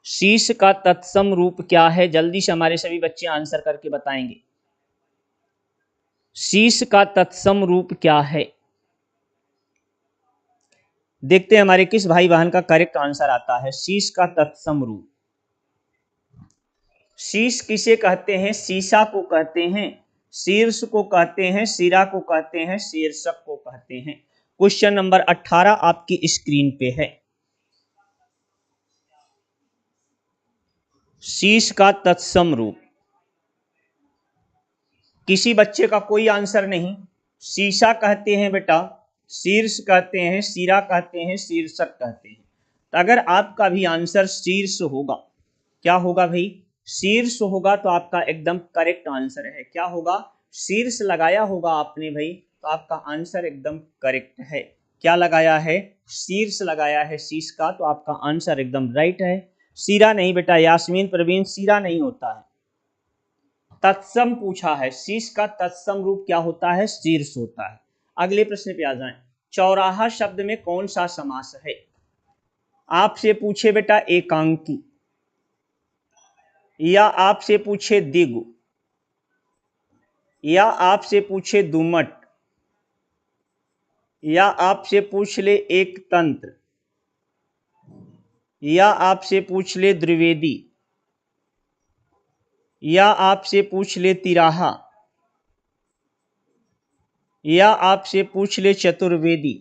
A: शीश का तत्सम रूप क्या है, जल्दी से हमारे सभी बच्चे आंसर करके बताएंगे। शीश का तत्सम रूप क्या है। देखते हैं हमारे किस भाई बहन का करेक्ट आंसर आता है। शीश का तत्सम रूप, शीश किसे कहते हैं, शीशा को कहते हैं, शीर्ष को कहते हैं, सिरा को कहते हैं, शीर्षक को कहते हैं। क्वेश्चन नंबर 18 आपकी स्क्रीन पे है। शीश का तत्सम रूप, किसी बच्चे का कोई आंसर नहीं। शीशा कहते हैं बेटा, शीर्ष कहते हैं, सिरा कहते हैं, शीर्षक कहते हैं। तो अगर आपका भी आंसर शीर्ष होगा, क्या होगा भाई, शीर्ष होगा, तो आपका एकदम करेक्ट आंसर है। क्या होगा, शीर्ष लगाया होगा आपने भाई, तो आपका आंसर एकदम करेक्ट है। क्या लगाया है, शीर्ष लगाया है शीश का, तो आपका आंसर एकदम राइट है। सिरा नहीं बेटा, यास्मीन प्रवीण, सिरा नहीं होता है, तत्सम पूछा है। शीश का तत्सम रूप क्या होता है, शीर्ष होता है। अगले प्रश्न पे आ जाएं। चौराहा शब्द में कौन सा समास है। आपसे पूछे बेटा एकांकी, या आपसे पूछे दिगु, या आपसे पूछे दुमट, या आपसे पूछ ले एक तंत्र, या आपसे पूछ ले द्विवेदी, या आपसे पूछ ले तिराहा, या आपसे पूछ ले चतुर्वेदी,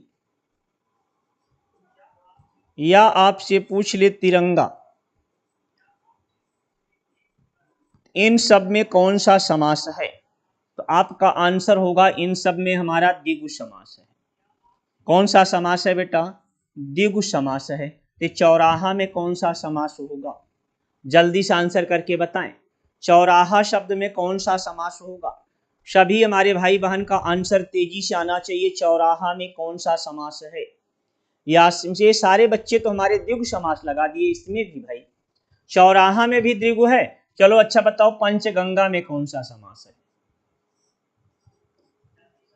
A: या आपसे पूछ ले तिरंगा। इन सब में कौन सा समास है। तो आपका आंसर होगा इन सब में हमारा द्विगु समास है। कौन सा समास है बेटा, द्विगु समास है। तो चौराहा में कौन सा समास होगा, जल्दी से आंसर करके बताएं। चौराहा शब्द में कौन सा समास होगा। सभी हमारे भाई बहन का आंसर तेजी से आना चाहिए। चौराहा में कौन सा समास है, या ये सारे बच्चे तो हमारे द्विगु समास लगा दिए, इसमें भी भाई चौराहा में भी द्विगु है। चलो अच्छा बताओ, पंचगंगा में कौन सा समास है,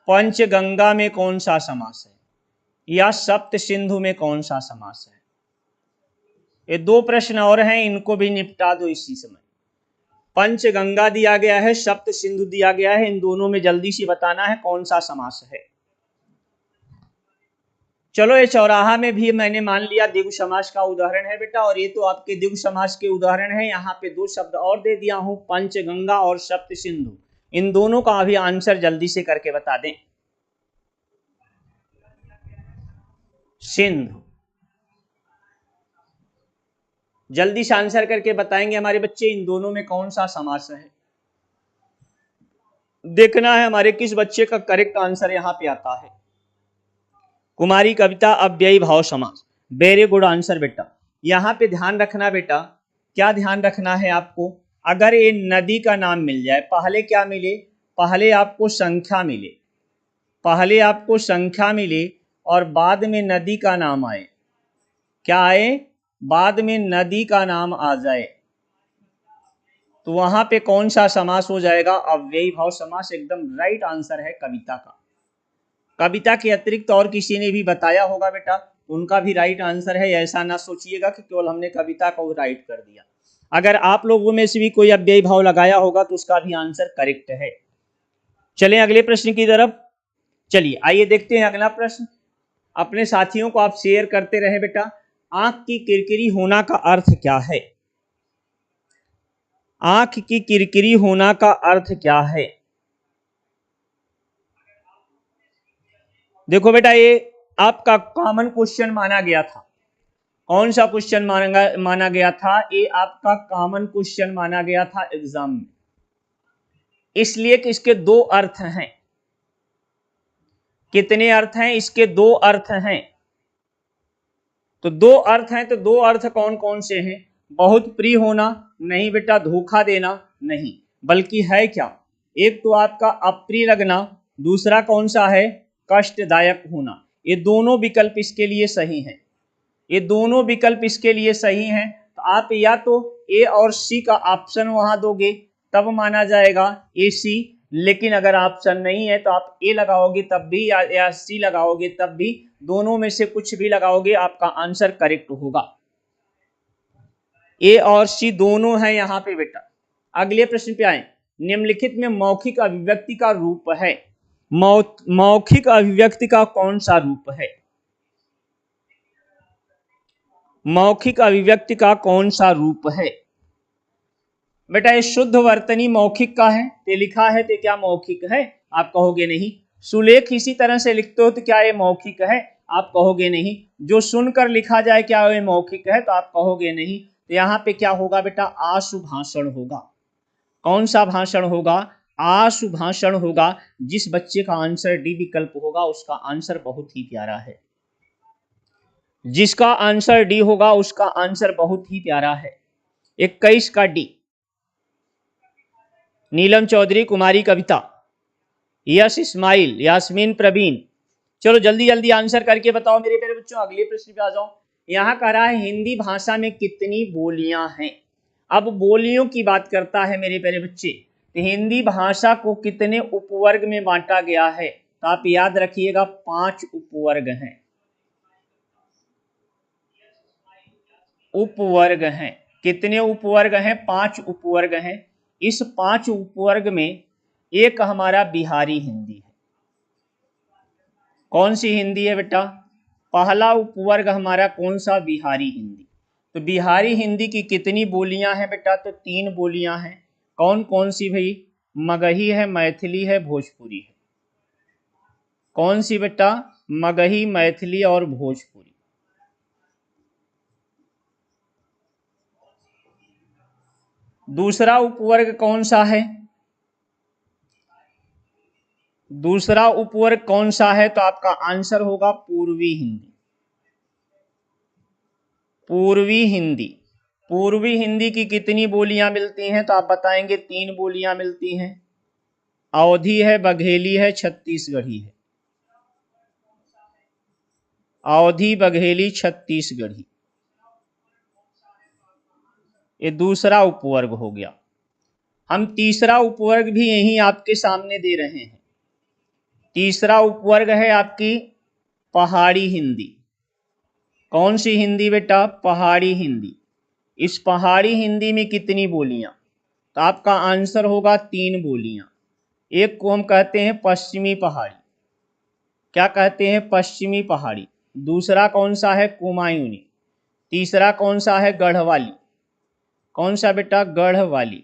A: पंचगंगा में कौन सा समास है, या सप्त सिंधु में कौन सा समास है। ये दो प्रश्न और हैं, इनको भी निपटा दो इसी समय। पंचगंगा दिया गया है, सप्त सिंधु दिया गया है, इन दोनों में जल्दी से बताना है कौन सा समास है। चलो ये चौराहा में भी मैंने मान लिया द्विगु समास का उदाहरण है बेटा, और ये तो आपके द्विगु समास के उदाहरण है। यहाँ पे दो शब्द और दे दिया हूं, पंचगंगा और सप्त सिंधु। इन दोनों का अभी आंसर जल्दी से करके बता दें। सिंधु, जल्दी से आंसर करके बताएंगे हमारे बच्चे, इन दोनों में कौन सा समास है। देखना है हमारे किस बच्चे का करेक्ट आंसर यहां पे आता है। कुमारी कविता अव्ययी भाव समास, वेरी गुड आंसर बेटा। यहां पे ध्यान रखना बेटा, क्या ध्यान रखना है आपको, अगर ये नदी का नाम मिल जाए, पहले क्या मिले, पहले आपको संख्या मिले, पहले आपको संख्या मिले और बाद में नदी का नाम आए, क्या आए, बाद में नदी का नाम आ जाए, तो वहां पे कौन सा समास हो जाएगा, अव्ययी भाव समास। एकदम राइट आंसर है कविता का। कविता के अतिरिक्त और किसी ने भी बताया होगा बेटा, उनका भी राइट आंसर है। ऐसा ना सोचिएगा कि केवल हमने कविता को राइट कर दिया। अगर आप लोगों में से भी कोई अव्ययी भाव लगाया होगा तो उसका भी आंसर करेक्ट है। चलें अगले प्रश्न की तरफ। चलिए आइए देखते हैं अगला प्रश्न। अपने साथियों को आप शेयर करते रहे बेटा। आंख की किरकिरी होना का अर्थ क्या है, आंख की किरकिरी होना का अर्थ क्या है। देखो बेटा, ये आपका कॉमन क्वेश्चन माना गया था। कौन सा क्वेश्चन माना गया था, ये आपका कॉमन क्वेश्चन माना गया था एग्जाम में, इसलिए कि इसके दो अर्थ हैं। कितने अर्थ हैं इसके? दो अर्थ हैं। तो दो अर्थ हैं, तो दो अर्थ कौन कौन से हैं? बहुत प्रिय होना नहीं बेटा, धोखा देना नहीं, बल्कि है क्या? एक तो आपका अप्रिय लगना, दूसरा कौन सा है? कष्टदायक होना। ये दोनों विकल्प इसके लिए सही हैं। ये दोनों विकल्प इसके लिए सही हैं। तो आप या तो ए और सी का ऑप्शन वहां दोगे तब माना जाएगा ए सी, लेकिन अगर ऑप्शन नहीं है तो आप ए लगाओगे तब भी या सी लगाओगे तब भी, दोनों में से कुछ भी लगाओगे आपका आंसर करेक्ट होगा। ए और सी दोनों हैं यहां पे बेटा। अगले प्रश्न पे आए। निम्नलिखित में मौखिक अभिव्यक्ति का रूप है, मौखिक अभिव्यक्ति का कौन सा रूप है? मौखिक अभिव्यक्ति का कौन सा रूप है? बेटा ये शुद्ध वर्तनी मौखिक का है, ते लिखा है तो क्या मौखिक है? आप कहोगे नहीं। सुलेख इसी तरह से लिखते हो तो क्या ये मौखिक है? आप कहोगे नहीं। जो सुनकर लिखा जाए क्या ये मौखिक है? तो आप कहोगे नहीं। तो यहाँ पे क्या होगा बेटा? आशु भाषण होगा। कौन सा भाषण होगा? आशु भाषण होगा। जिस बच्चे का आंसर डी विकल्प होगा उसका आंसर बहुत ही प्यारा है। जिसका आंसर डी होगा उसका आंसर बहुत ही प्यारा है। 21 का डी। नीलम चौधरी, कुमारी कविता, यश इस्माइल, यास्मीन प्रवीण। चलो जल्दी जल्दी आंसर करके बताओ मेरे प्यारे बच्चों। अगले प्रश्न पे आ जाओ। यहाँ कह रहा है हिंदी भाषा में कितनी बोलियां हैं? अब बोलियों की बात करता है मेरे प्यारे बच्चे। तो हिंदी भाषा को कितने उपवर्ग में बांटा गया है? तो आप याद रखिएगा 5 उपवर्ग हैं। उपवर्ग हैं। कितने उपवर्ग हैं? 5 उपवर्ग हैं। इस 5 उपवर्ग में एक हमारा बिहारी हिंदी है। कौन सी हिंदी है बेटा? पहला उपवर्ग हमारा कौन सा? बिहारी हिंदी। तो बिहारी हिंदी की कितनी बोलियां हैं बेटा? तो 3 बोलियां हैं। कौन कौन सी भाई? मगही है, मैथिली है, भोजपुरी है। कौन सी बेटा? मगही, मैथिली और भोजपुरी। दूसरा उपवर्ग कौन सा है? दूसरा उपवर्ग कौन सा है? तो आपका आंसर होगा पूर्वी हिंदी। पूर्वी हिंदी। पूर्वी हिंदी की कितनी बोलियां मिलती हैं? तो आप बताएंगे 3 बोलियां मिलती हैं। अवधी है, बघेली है, छत्तीसगढ़ी है। अवधी, बघेली, छत्तीसगढ़ी। ये दूसरा उपवर्ग हो गया। हम तीसरा उपवर्ग भी यही आपके सामने दे रहे हैं। तीसरा उपवर्ग है आपकी पहाड़ी हिंदी। कौन सी हिंदी बेटा? पहाड़ी हिंदी। इस पहाड़ी हिंदी में कितनी बोलियां? तो आपका आंसर होगा 3 बोलियां। एक को हम कहते हैं पश्चिमी पहाड़ी। क्या कहते हैं? पश्चिमी पहाड़ी। दूसरा कौन सा है? कुमायूनी। तीसरा कौन सा है? गढ़वाली। कौन सा बेटा? गढ़वाली।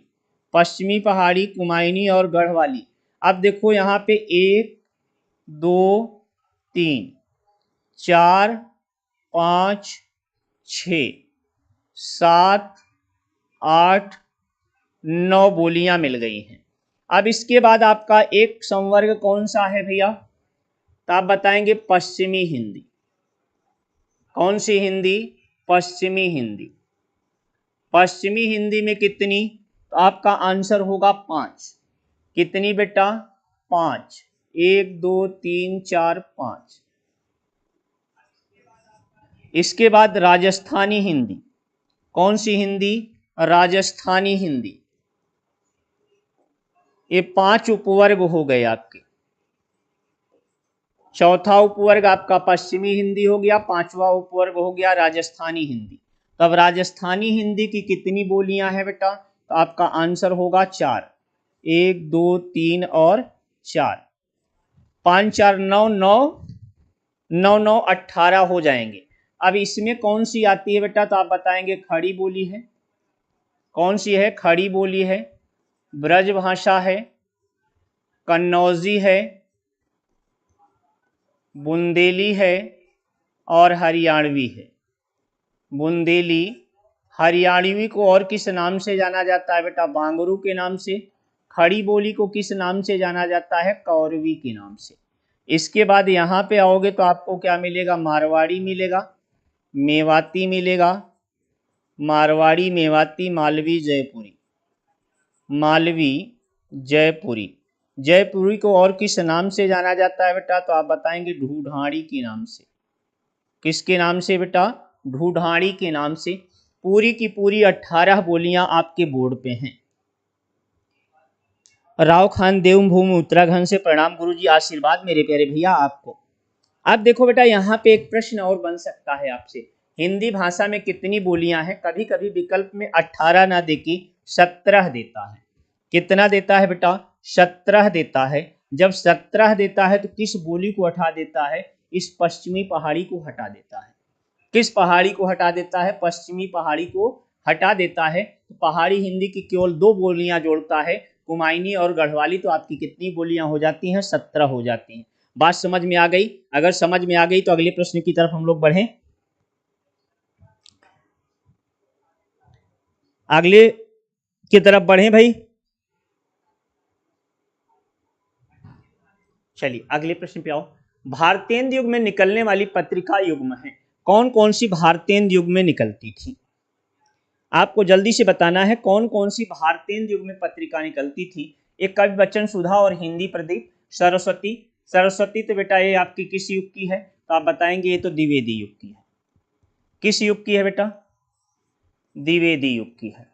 A: पश्चिमी पहाड़ी, कुमायूनी और गढ़वाली। अब देखो यहाँ पे 1 2 3 4 5 6 7 8 9 बोलियां मिल गई हैं। अब इसके बाद आपका एक संवर्ग कौन सा है भैया? तो आप बताएंगे पश्चिमी हिंदी। कौन सी हिंदी? पश्चिमी हिंदी। पश्चिमी हिंदी में कितनी? तो आपका आंसर होगा 5। कितनी बेटा? 5। 1 2 3 4 5। इसके बाद राजस्थानी हिंदी। कौन सी हिंदी? राजस्थानी हिंदी। ये 5 उपवर्ग हो गए आपके। चौथा उपवर्ग आपका पश्चिमी हिंदी हो गया, 5वां उपवर्ग हो गया राजस्थानी हिंदी। तब राजस्थानी हिंदी की कितनी बोलियां हैं बेटा? तो आपका आंसर होगा 4। 1 2 3 और 4। 5 4 9 9 9 9 18 हो जाएंगे। अब इसमें कौन सी आती है बेटा? तो आप बताएंगे खड़ी बोली है। कौन सी है? खड़ी बोली है। ब्रज भाषा है, कन्नौजी है, बुंदेली है और हरियाणवी है। बुंदेली, हरियाणवी को और किस नाम से जाना जाता है बेटा? बांगरू के नाम से। खड़ी बोली को किस नाम से जाना जाता है? कौरवी के नाम से। इसके बाद यहाँ पे आओगे तो आपको क्या मिलेगा, मारवाड़ी मिलेगा, मेवाती मिलेगा, मारवाड़ी, मेवाती, मालवी, जयपुरी, मालवी, जयपुरी। जयपुरी को और किस नाम से जाना जाता है बेटा, तो आप बताएंगे ढूढ़ाड़ी के नाम से। किसके नाम से बेटा, ढूढ़ाड़ी के नाम से। पूरी की पूरी 18 बोलियां आपके बोर्ड पे हैं। राव खान देवभूमि उत्तराखंड से प्रणाम गुरुजी, आशीर्वाद मेरे प्यारे भैया आपको। अब देखो बेटा यहाँ पे एक प्रश्न और बन सकता है आपसे, हिंदी भाषा में कितनी बोलियां हैं। कभी कभी विकल्प में 18 ना देके 17 देता है। कितना देता है बेटा, 17 देता है। जब 17 देता है तो किस बोली को हटा देता है, इस पश्चिमी पहाड़ी को हटा देता है। किस पहाड़ी को हटा देता है, पश्चिमी पहाड़ी को हटा देता है। तो पहाड़ी हिंदी की केवल 2 बोलियां जोड़ता है, कुमायूनी और गढ़वाली। तो आपकी कितनी बोलियां हो जाती हैं, 17 हो जाती हैं। बात समझ में आ गई? अगर समझ में आ गई तो अगले प्रश्न की तरफ हम लोग बढ़ें। अगले की तरफ बढ़ें भाई। चलिए अगले प्रश्न पे आओ। भारतेंदु युग में निकलने वाली पत्रिका युग्म है, कौन कौन सी भारतेंदु युग में निकलती थी? आपको जल्दी से बताना है कौन कौन सी भारतेंदु युग में पत्रिका निकलती थी। एक कवि वचन सुधा और हिंदी प्रदीप, सरस्वती। सरस्वती तो बेटा ये आपकी किस युग की है, तो आप बताएंगे ये तो द्विवेदी युग की है। किस युग की है बेटा, द्विवेदी युग की है।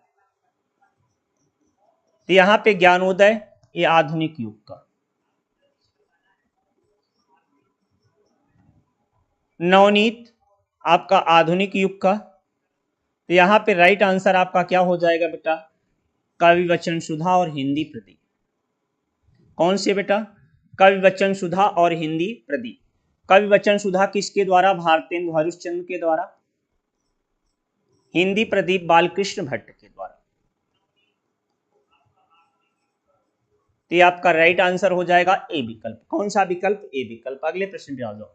A: तो यहाँ पे ज्ञानोदय ये आधुनिक युग का। नवनीत आपका आधुनिक युग का। तो यहाँ पे राइट आंसर आपका क्या हो जाएगा बेटा, कवि वचन सुधा और हिंदी प्रदीप। कौन से बेटा, कवि वचन सुधा और हिंदी प्रदीप। कवि वचन सुधा किसके द्वारा, भारतेंदु हरिश्चंद्र के द्वारा। हिंदी प्रदीप बालकृष्ण भट्ट के द्वारा। तो ये आपका राइट आंसर हो जाएगा ए विकल्प। कौन सा विकल्प, ए विकल्प। अगले प्रश्न पे आ जाओ।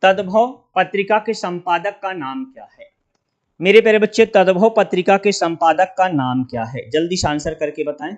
A: तद्भव पत्रिका के संपादक का नाम क्या है? मेरे प्यारे बच्चे तद्भव पत्रिका के संपादक का नाम क्या है, जल्दी से आंसर करके बताएं।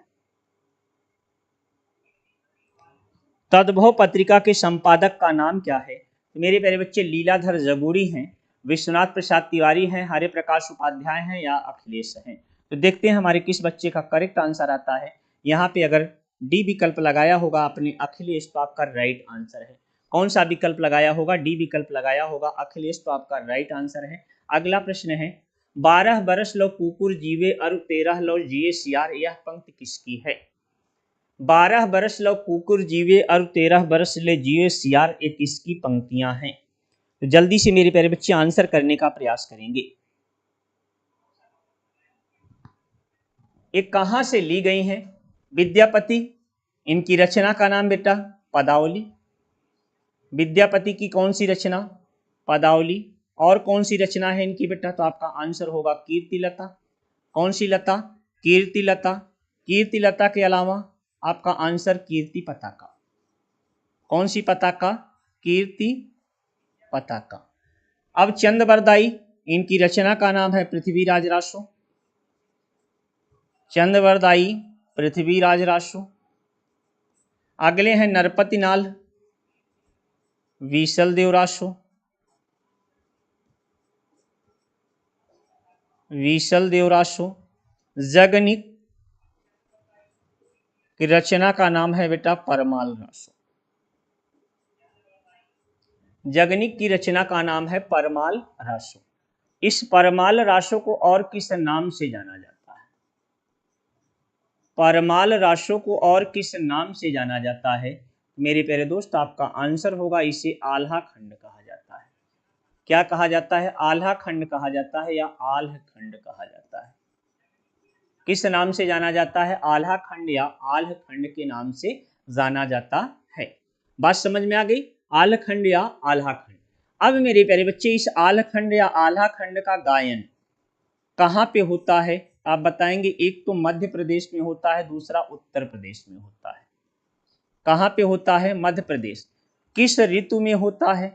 A: तद्भव पत्रिका के संपादक का नाम क्या है? तो मेरे प्यारे बच्चे लीलाधर जगूड़ी हैं, विश्वनाथ प्रसाद तिवारी हैं, हरे प्रकाश उपाध्याय हैं या अखिलेश हैं। तो देखते हैं हमारे किस बच्चे का करेक्ट आंसर आता है। यहाँ पे अगर डी विकल्प लगाया होगा आपने अखिलेश तो आपका राइट आंसर है। कौन सा विकल्प लगाया होगा, डी विकल्प लगाया होगा अखिलेश, तो आपका राइट आंसर है। अगला प्रश्न है 12 बरस लो कुकुर जीवे अरु 13 लो जिए सियार, यह पंक्ति किसकी है? 12 बरस लो कुकुर जीवे और 13 बरस ले जिए सियार, ये किसकी पंक्तियां हैं? तो जल्दी से मेरे प्यारे बच्चे आंसर करने का प्रयास करेंगे। ये कहां से ली गई हैं? विद्यापति। इनकी रचना का नाम बेटा पदावली। विद्यापति की कौन सी रचना, पदावली। और कौन सी रचना है इनकी बेटा, तो आपका आंसर होगा कीर्तिलता। कौन सी लता, कीर्तिलता। कीर्तिलता के अलावा आपका आंसर कीर्ति पताका। कौन सी पताका, कीर्ति पताका। अब चंद्रवरदाई, इनकी रचना का नाम है पृथ्वीराज रासो। चंद्रवरदाई, पृथ्वीराज रासो। अगले हैं नरपति नाल, विसल देव रासो। विसल देव रासो। जगनिक की रचना का नाम है बेटा परमाल रासो। जगनिक की रचना का नाम है परमाल रासो। इस परमाल रासो को और किस नाम से जाना जाता है? परमाल रासो को और किस नाम से जाना जाता है? मेरे प्यारे दोस्त आपका आंसर होगा इसे आल्हा खंड कहा जाता है। क्या कहा जाता है, आल्हा खंड कहा जाता है या आल्ह खंड कहा जाता है। किस नाम से जाना जाता है, आल्हा खंड या आल्ह खंड के नाम से जाना जाता है। बात समझ में आ गई, आल्ह खंड या आल्हा खंड। अब मेरे प्यारे बच्चे इस आल्ह खंड या आल्हा खंड का गायन कहाँ पे होता है, आप बताएंगे। एक तो मध्य प्रदेश में होता है, दूसरा उत्तर प्रदेश में होता है। कहाँ पे होता है, मध्य प्रदेश। किस ऋतु में होता है,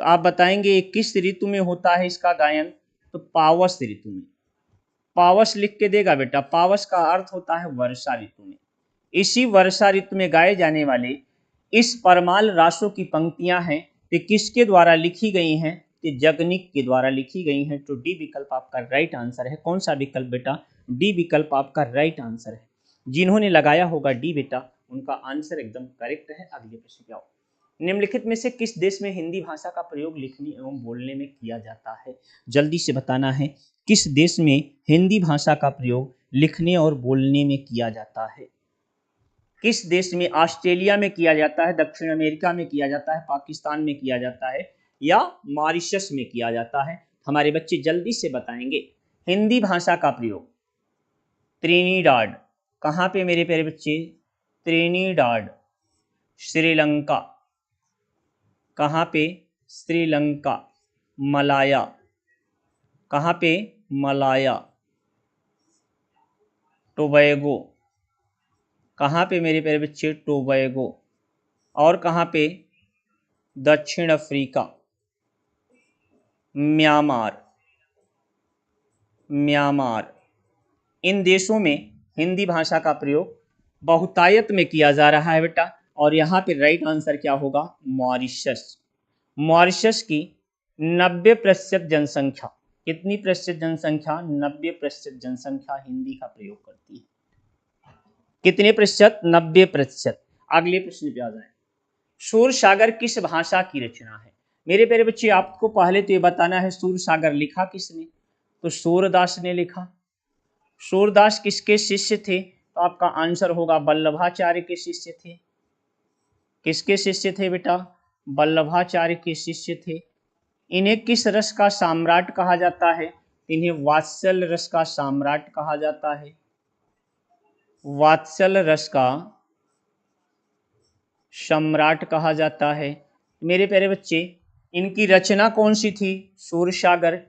A: तो आप बताएंगे किस ऋतु में होता है इसका गायन, तो पावस ऋतु में। पावस लिख के देगा बेटा, पावस का अर्थ होता है वर्षा ऋतु में। इसी वर्षा ऋतु में गाए जाने वाले इस परमाल रासों की पंक्तियां हैं ये किसके द्वारा लिखी गई हैं? ये जगनिक के द्वारा लिखी गई हैं। तो डी विकल्प आपका राइट आंसर है। कौन सा विकल्प बेटा? डी विकल्प आपका राइट आंसर है। जिन्होंने लगाया होगा डी बेटा उनका आंसर एकदम करेक्ट है। अगले प्रश्न पे आओ। निम्नलिखित में से किस देश में हिंदी भाषा का प्रयोग लिखने एवं बोलने में किया जाता है? जल्दी से बताना है किस देश में हिंदी भाषा का प्रयोग लिखने और बोलने में किया जाता है? किस देश में? ऑस्ट्रेलिया में किया जाता है, दक्षिण अमेरिका में किया जाता है, पाकिस्तान में किया जाता है या मॉरिशस में किया जाता है? हमारे बच्चे जल्दी से बताएंगे। हिंदी भाषा का प्रयोग त्रिनिडाद, कहाँ पे मेरे प्यारे बच्चे? त्रिनिडाद, श्रीलंका, कहाँ पे? श्रीलंका। मलाया, कहाँ पे? मलाया। टोबैगो, कहाँ पे मेरे प्यारे बच्चे? टोबैगो। और कहाँ पे? दक्षिण अफ्रीका, म्यांमार, म्यांमार। इन देशों में हिंदी भाषा का प्रयोग बहुतायत में किया जा रहा है बेटा। और यहाँ पे राइट आंसर क्या होगा? मॉरिशस। मॉरिशस की 90% जनसंख्या, कितनी प्रतिशत जनसंख्या? 90% जनसंख्या हिंदी का प्रयोग करती है। कितने प्रतिशत? 90%। अगले प्रश्न पे आ जाए। सूरसागर किस भाषा की रचना है? मेरे प्यारे बच्चे आपको पहले तो ये बताना है सूरसागर लिखा किसने? तो सूरदास ने लिखा। सूरदास किसके शिष्य थे? तो आपका आंसर होगा वल्लभाचार्य के शिष्य थे। किसके शिष्य थे बेटा? वल्लभाचार्य के शिष्य थे। इन्हें किस रस का सम्राट कहा जाता है? इन्हें वात्सल रस का सम्राट कहा जाता है। वात्सल रस का सम्राट कहा जाता है। मेरे प्यारे बच्चे इनकी रचना कौन सी थी? सूरसागर।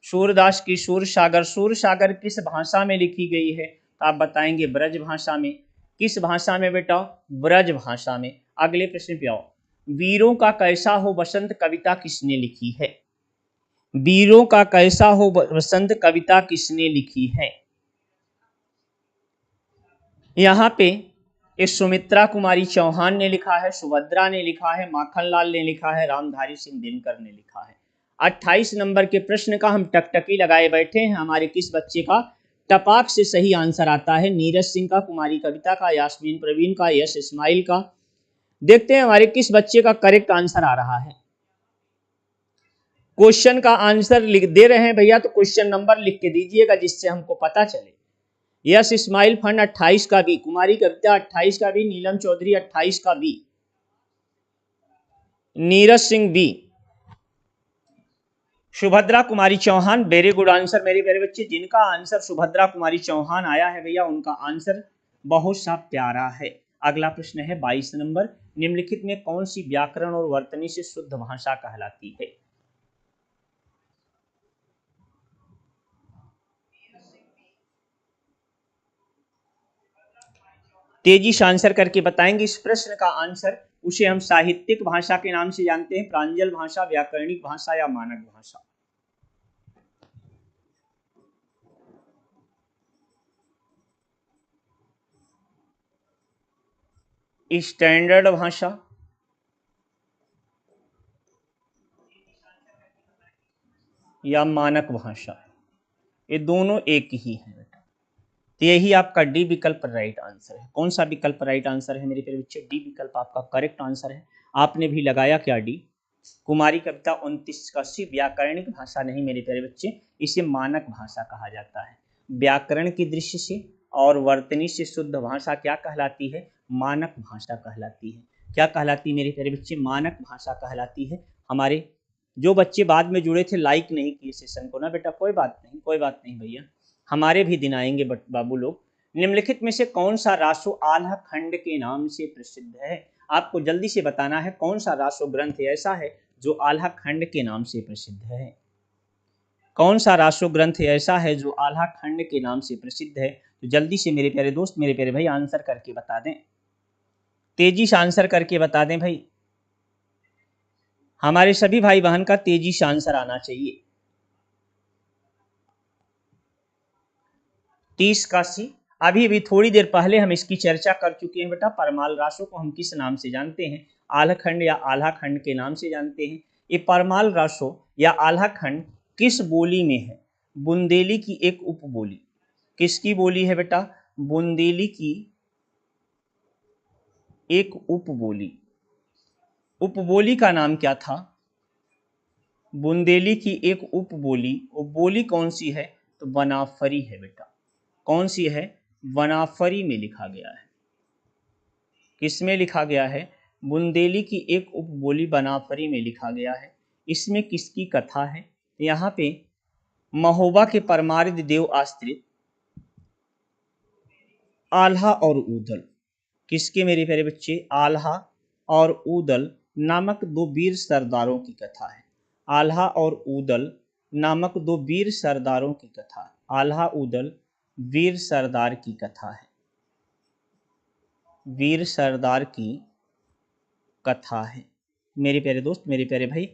A: सूरदास की सूरसागर। सूरसागर किस भाषा में लिखी गई है? तो आप बताएंगे ब्रज भाषा में। किस भाषा में बेटा? ब्रज भाषा में। अगले प्रश्न पे आओ। वीरों का कैसा हो बसंत कविता किसने लिखी है? वीरों का कैसा हो बसंत कविता किसने लिखी है? यहाँ पे इस सुमित्रा कुमारी चौहान ने लिखा है, सुभद्रा ने लिखा है, माखनलाल ने लिखा है, रामधारी सिंह दिनकर ने लिखा है। 28 नंबर के प्रश्न का हम टकटकी लगाए बैठे हैं। हमारे किस बच्चे का टपाक से सही आंसर आता है? नीरज सिंह का, कुमारी कविता का, यास्मीन प्रवीण का, यश इस्माइल का। देखते हैं हमारे किस बच्चे का करेक्ट आंसर आ रहा है। क्वेश्चन का आंसर लिख दे रहे हैं भैया तो क्वेश्चन नंबर लिख के दीजिएगा जिससे हमको पता चले। यस इस्माइल फंड 28 का बी, कुमारी कविता 28 का बी, नीलम चौधरी 28 का B, Neeraj Singh B, Subhadra Kumari Chauhan very good answer मेरे प्यारे बच्चे। जिनका आंसर सुभद्रा कुमारी चौहान आया है भैया उनका आंसर बहुत सा प्यारा है। अगला प्रश्न है 22 नंबर। निम्नलिखित में कौन सी व्याकरण और वर्तनी से शुद्ध भाषा कहलाती है? तेजी से आंसर करके बताएंगे इस प्रश्न का आंसर। उसे हम साहित्यिक भाषा के नाम से जानते हैं, प्रांजल भाषा, व्याकरणिक भाषा या मानक भाषा। स्टैंडर्ड भाषा, या मानक भाषा, ये दोनों एक ही है बेटा। तो यही आपका डी विकल्प राइट आंसर है। कौन सा विकल्प राइट आंसर है मेरे प्यारे बच्चे? डी विकल्प आपका करेक्ट आंसर है। आपने भी लगाया क्या? डी। कुमारी कविता 29 का सी व्याकरणिक भाषा नहीं मेरे प्यारे बच्चे, इसे मानक भाषा कहा जाता है। व्याकरण की दृष्टि से और वर्तनी से शुद्ध भाषा क्या कहलाती है? मानक भाषा कहलाती है। क्या कहलाती है मेरे प्यारे बच्चे? मानक भाषा कहलाती है। हमारे जो बच्चे बाद में जुड़े थे लाइक नहीं किए सेशन को ना बेटा, कोई बात नहीं, कोई बात नहीं भैया, हमारे भी दिन आएंगे बाबू लोग। निम्नलिखित में से कौन सा रासो आल्हा खंड के नाम से प्रसिद्ध है? आपको जल्दी से बताना है कौन सा रासो ग्रंथ ऐसा है जो आल्हा खंड के नाम से प्रसिद्ध है। कौन सा रासो ग्रंथ ऐसा है जो आल्हा खंड के नाम से प्रसिद्ध है? तो जल्दी से मेरे प्यारे दोस्त, मेरे प्यारे भाई आंसर करके बता दें, तेजी से आंसर करके बता दें भाई। हमारे सभी भाई बहन का तेजी से आंसर आना चाहिए। 30 का सी। अभी भी थोड़ी देर पहले हम इसकी चर्चा कर चुके हैं बेटा। परमाल रासों को हम किस नाम से जानते हैं? आल्हा खंड या आल्हा खंड के नाम से जानते हैं। ये परमाल रासों या आल्हा खंड किस बोली में है? बुंदेली की एक उपबोली। किसकी बोली है बेटा? बुंदेली की एक उपबोली। उपबोली का नाम क्या था? बुंदेली की एक उपबोली। उपबोली कौन सी है? तो बनाफरी है बेटा। कौन सी है? बनाफरी में लिखा गया है। किसमें लिखा गया है? बुंदेली की एक उपबोली बनाफरी में लिखा गया है। इसमें किसकी कथा है? यहाँ पे महोबा के परमार्थ देव आश्रित आल्हा और ऊदल। किसके मेरे प्यारे बच्चे? आल्हा और ऊदल नामक दो वीर सरदारों की कथा है। आल्हा और ऊदल नामक दो वीर सरदारों की कथा। आल्हा ऊदल वीर सरदार की कथा है। वीर सरदार की कथा है। मेरे प्यारे दोस्त, मेरे प्यारे भाई,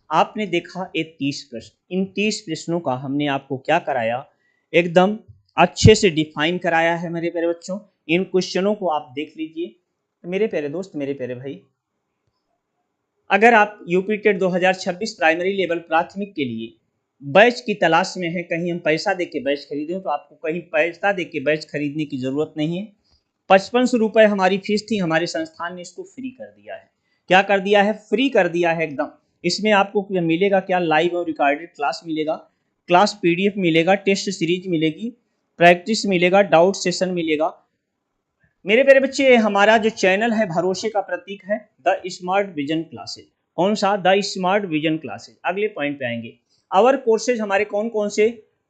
A: आपने देखा ये 30 प्रश्न। इन 30 प्रश्नों का हमने आपको क्या कराया? एकदम अच्छे से डिफाइन कराया है मेरे प्यारे बच्चों। इन क्वेश्चनों को आप देख लीजिए। मेरे प्यारे दोस्त, मेरे प्यारे भाई, अगर आप यूपी टेट 2026 प्राइमरी लेवल प्राथमिक के लिए बैच की तलाश में हैं, कहीं हम पैसा दे के बैच खरीदें, तो आपको कहीं पैसा दे के बैच खरीदने की जरूरत नहीं है। 5500 रुपये हमारी फीस थी, हमारे संस्थान ने इसको फ्री कर दिया है। क्या कर दिया है? फ्री कर दिया है एकदम। इसमें आपको मिलेगा क्या? लाइव और रिकॉर्डेड क्लास मिलेगा, क्लास पीडीएफ मिलेगा, टेस्ट सीरीज मिलेगी, प्रैक्टिस मिलेगा, डाउट सेशन मिलेगा। मेरे प्यारे बच्चे, हमारा जो चैनल है भरोसे का प्रतीक है द स्मार्ट विजन क्लासेज। कौन सा? The smart vision classes. अगले पॉइंट पे आएंगे। आवर कोर्सेज हमारे कौन कौन से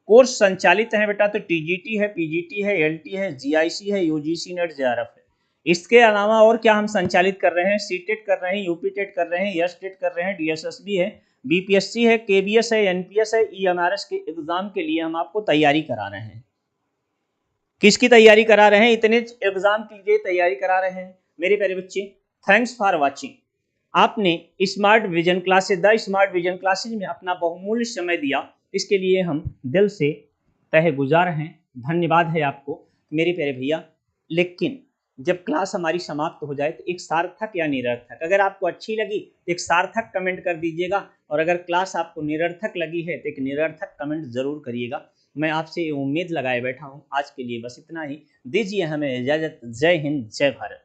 A: कोर्स संचालित हैं बेटा? तो टीजीटी है, पीजीटी है, एलटी है, जीआईसी है, यूजीसी नेट, जेआरएफ है। इसके अलावा और क्या हम संचालित कर रहे हैं? सीटेट कर रहे हैं, यूपी टेट कर रहे हैं, यस टेट कर रहे हैं, डीएसएसबी है, बीपीएससी है, केबीएस है, एनपीएस है, ईएमआरएस के एग्जाम के लिए हम आपको तैयारी करा रहे हैं। किसकी तैयारी करा रहे हैं? इतने एग्जाम के लिए तैयारी करा रहे हैं मेरे प्यारे बच्चे। Thanks for watching. आपने smart vision classes, the smart vision classes में अपना बहुमूल्य समय दिया, इसके लिए हम दिल से तहे गुजार हैं। धन्यवाद है आपको मेरे प्यारे भैया। लेकिन जब क्लास हमारी समाप्त हो जाए तो एक सार्थक या निरर्थक, अगर आपको अच्छी लगी तो एक सार्थक कमेंट कर दीजिएगा, और अगर क्लास आपको निरर्थक लगी है तो एक निरर्थक कमेंट जरूर करिएगा। मैं आपसे ये उम्मीद लगाए बैठा हूँ। आज के लिए बस इतना ही। दीजिए हमें इजाजत। जय हिंद, जय भारत।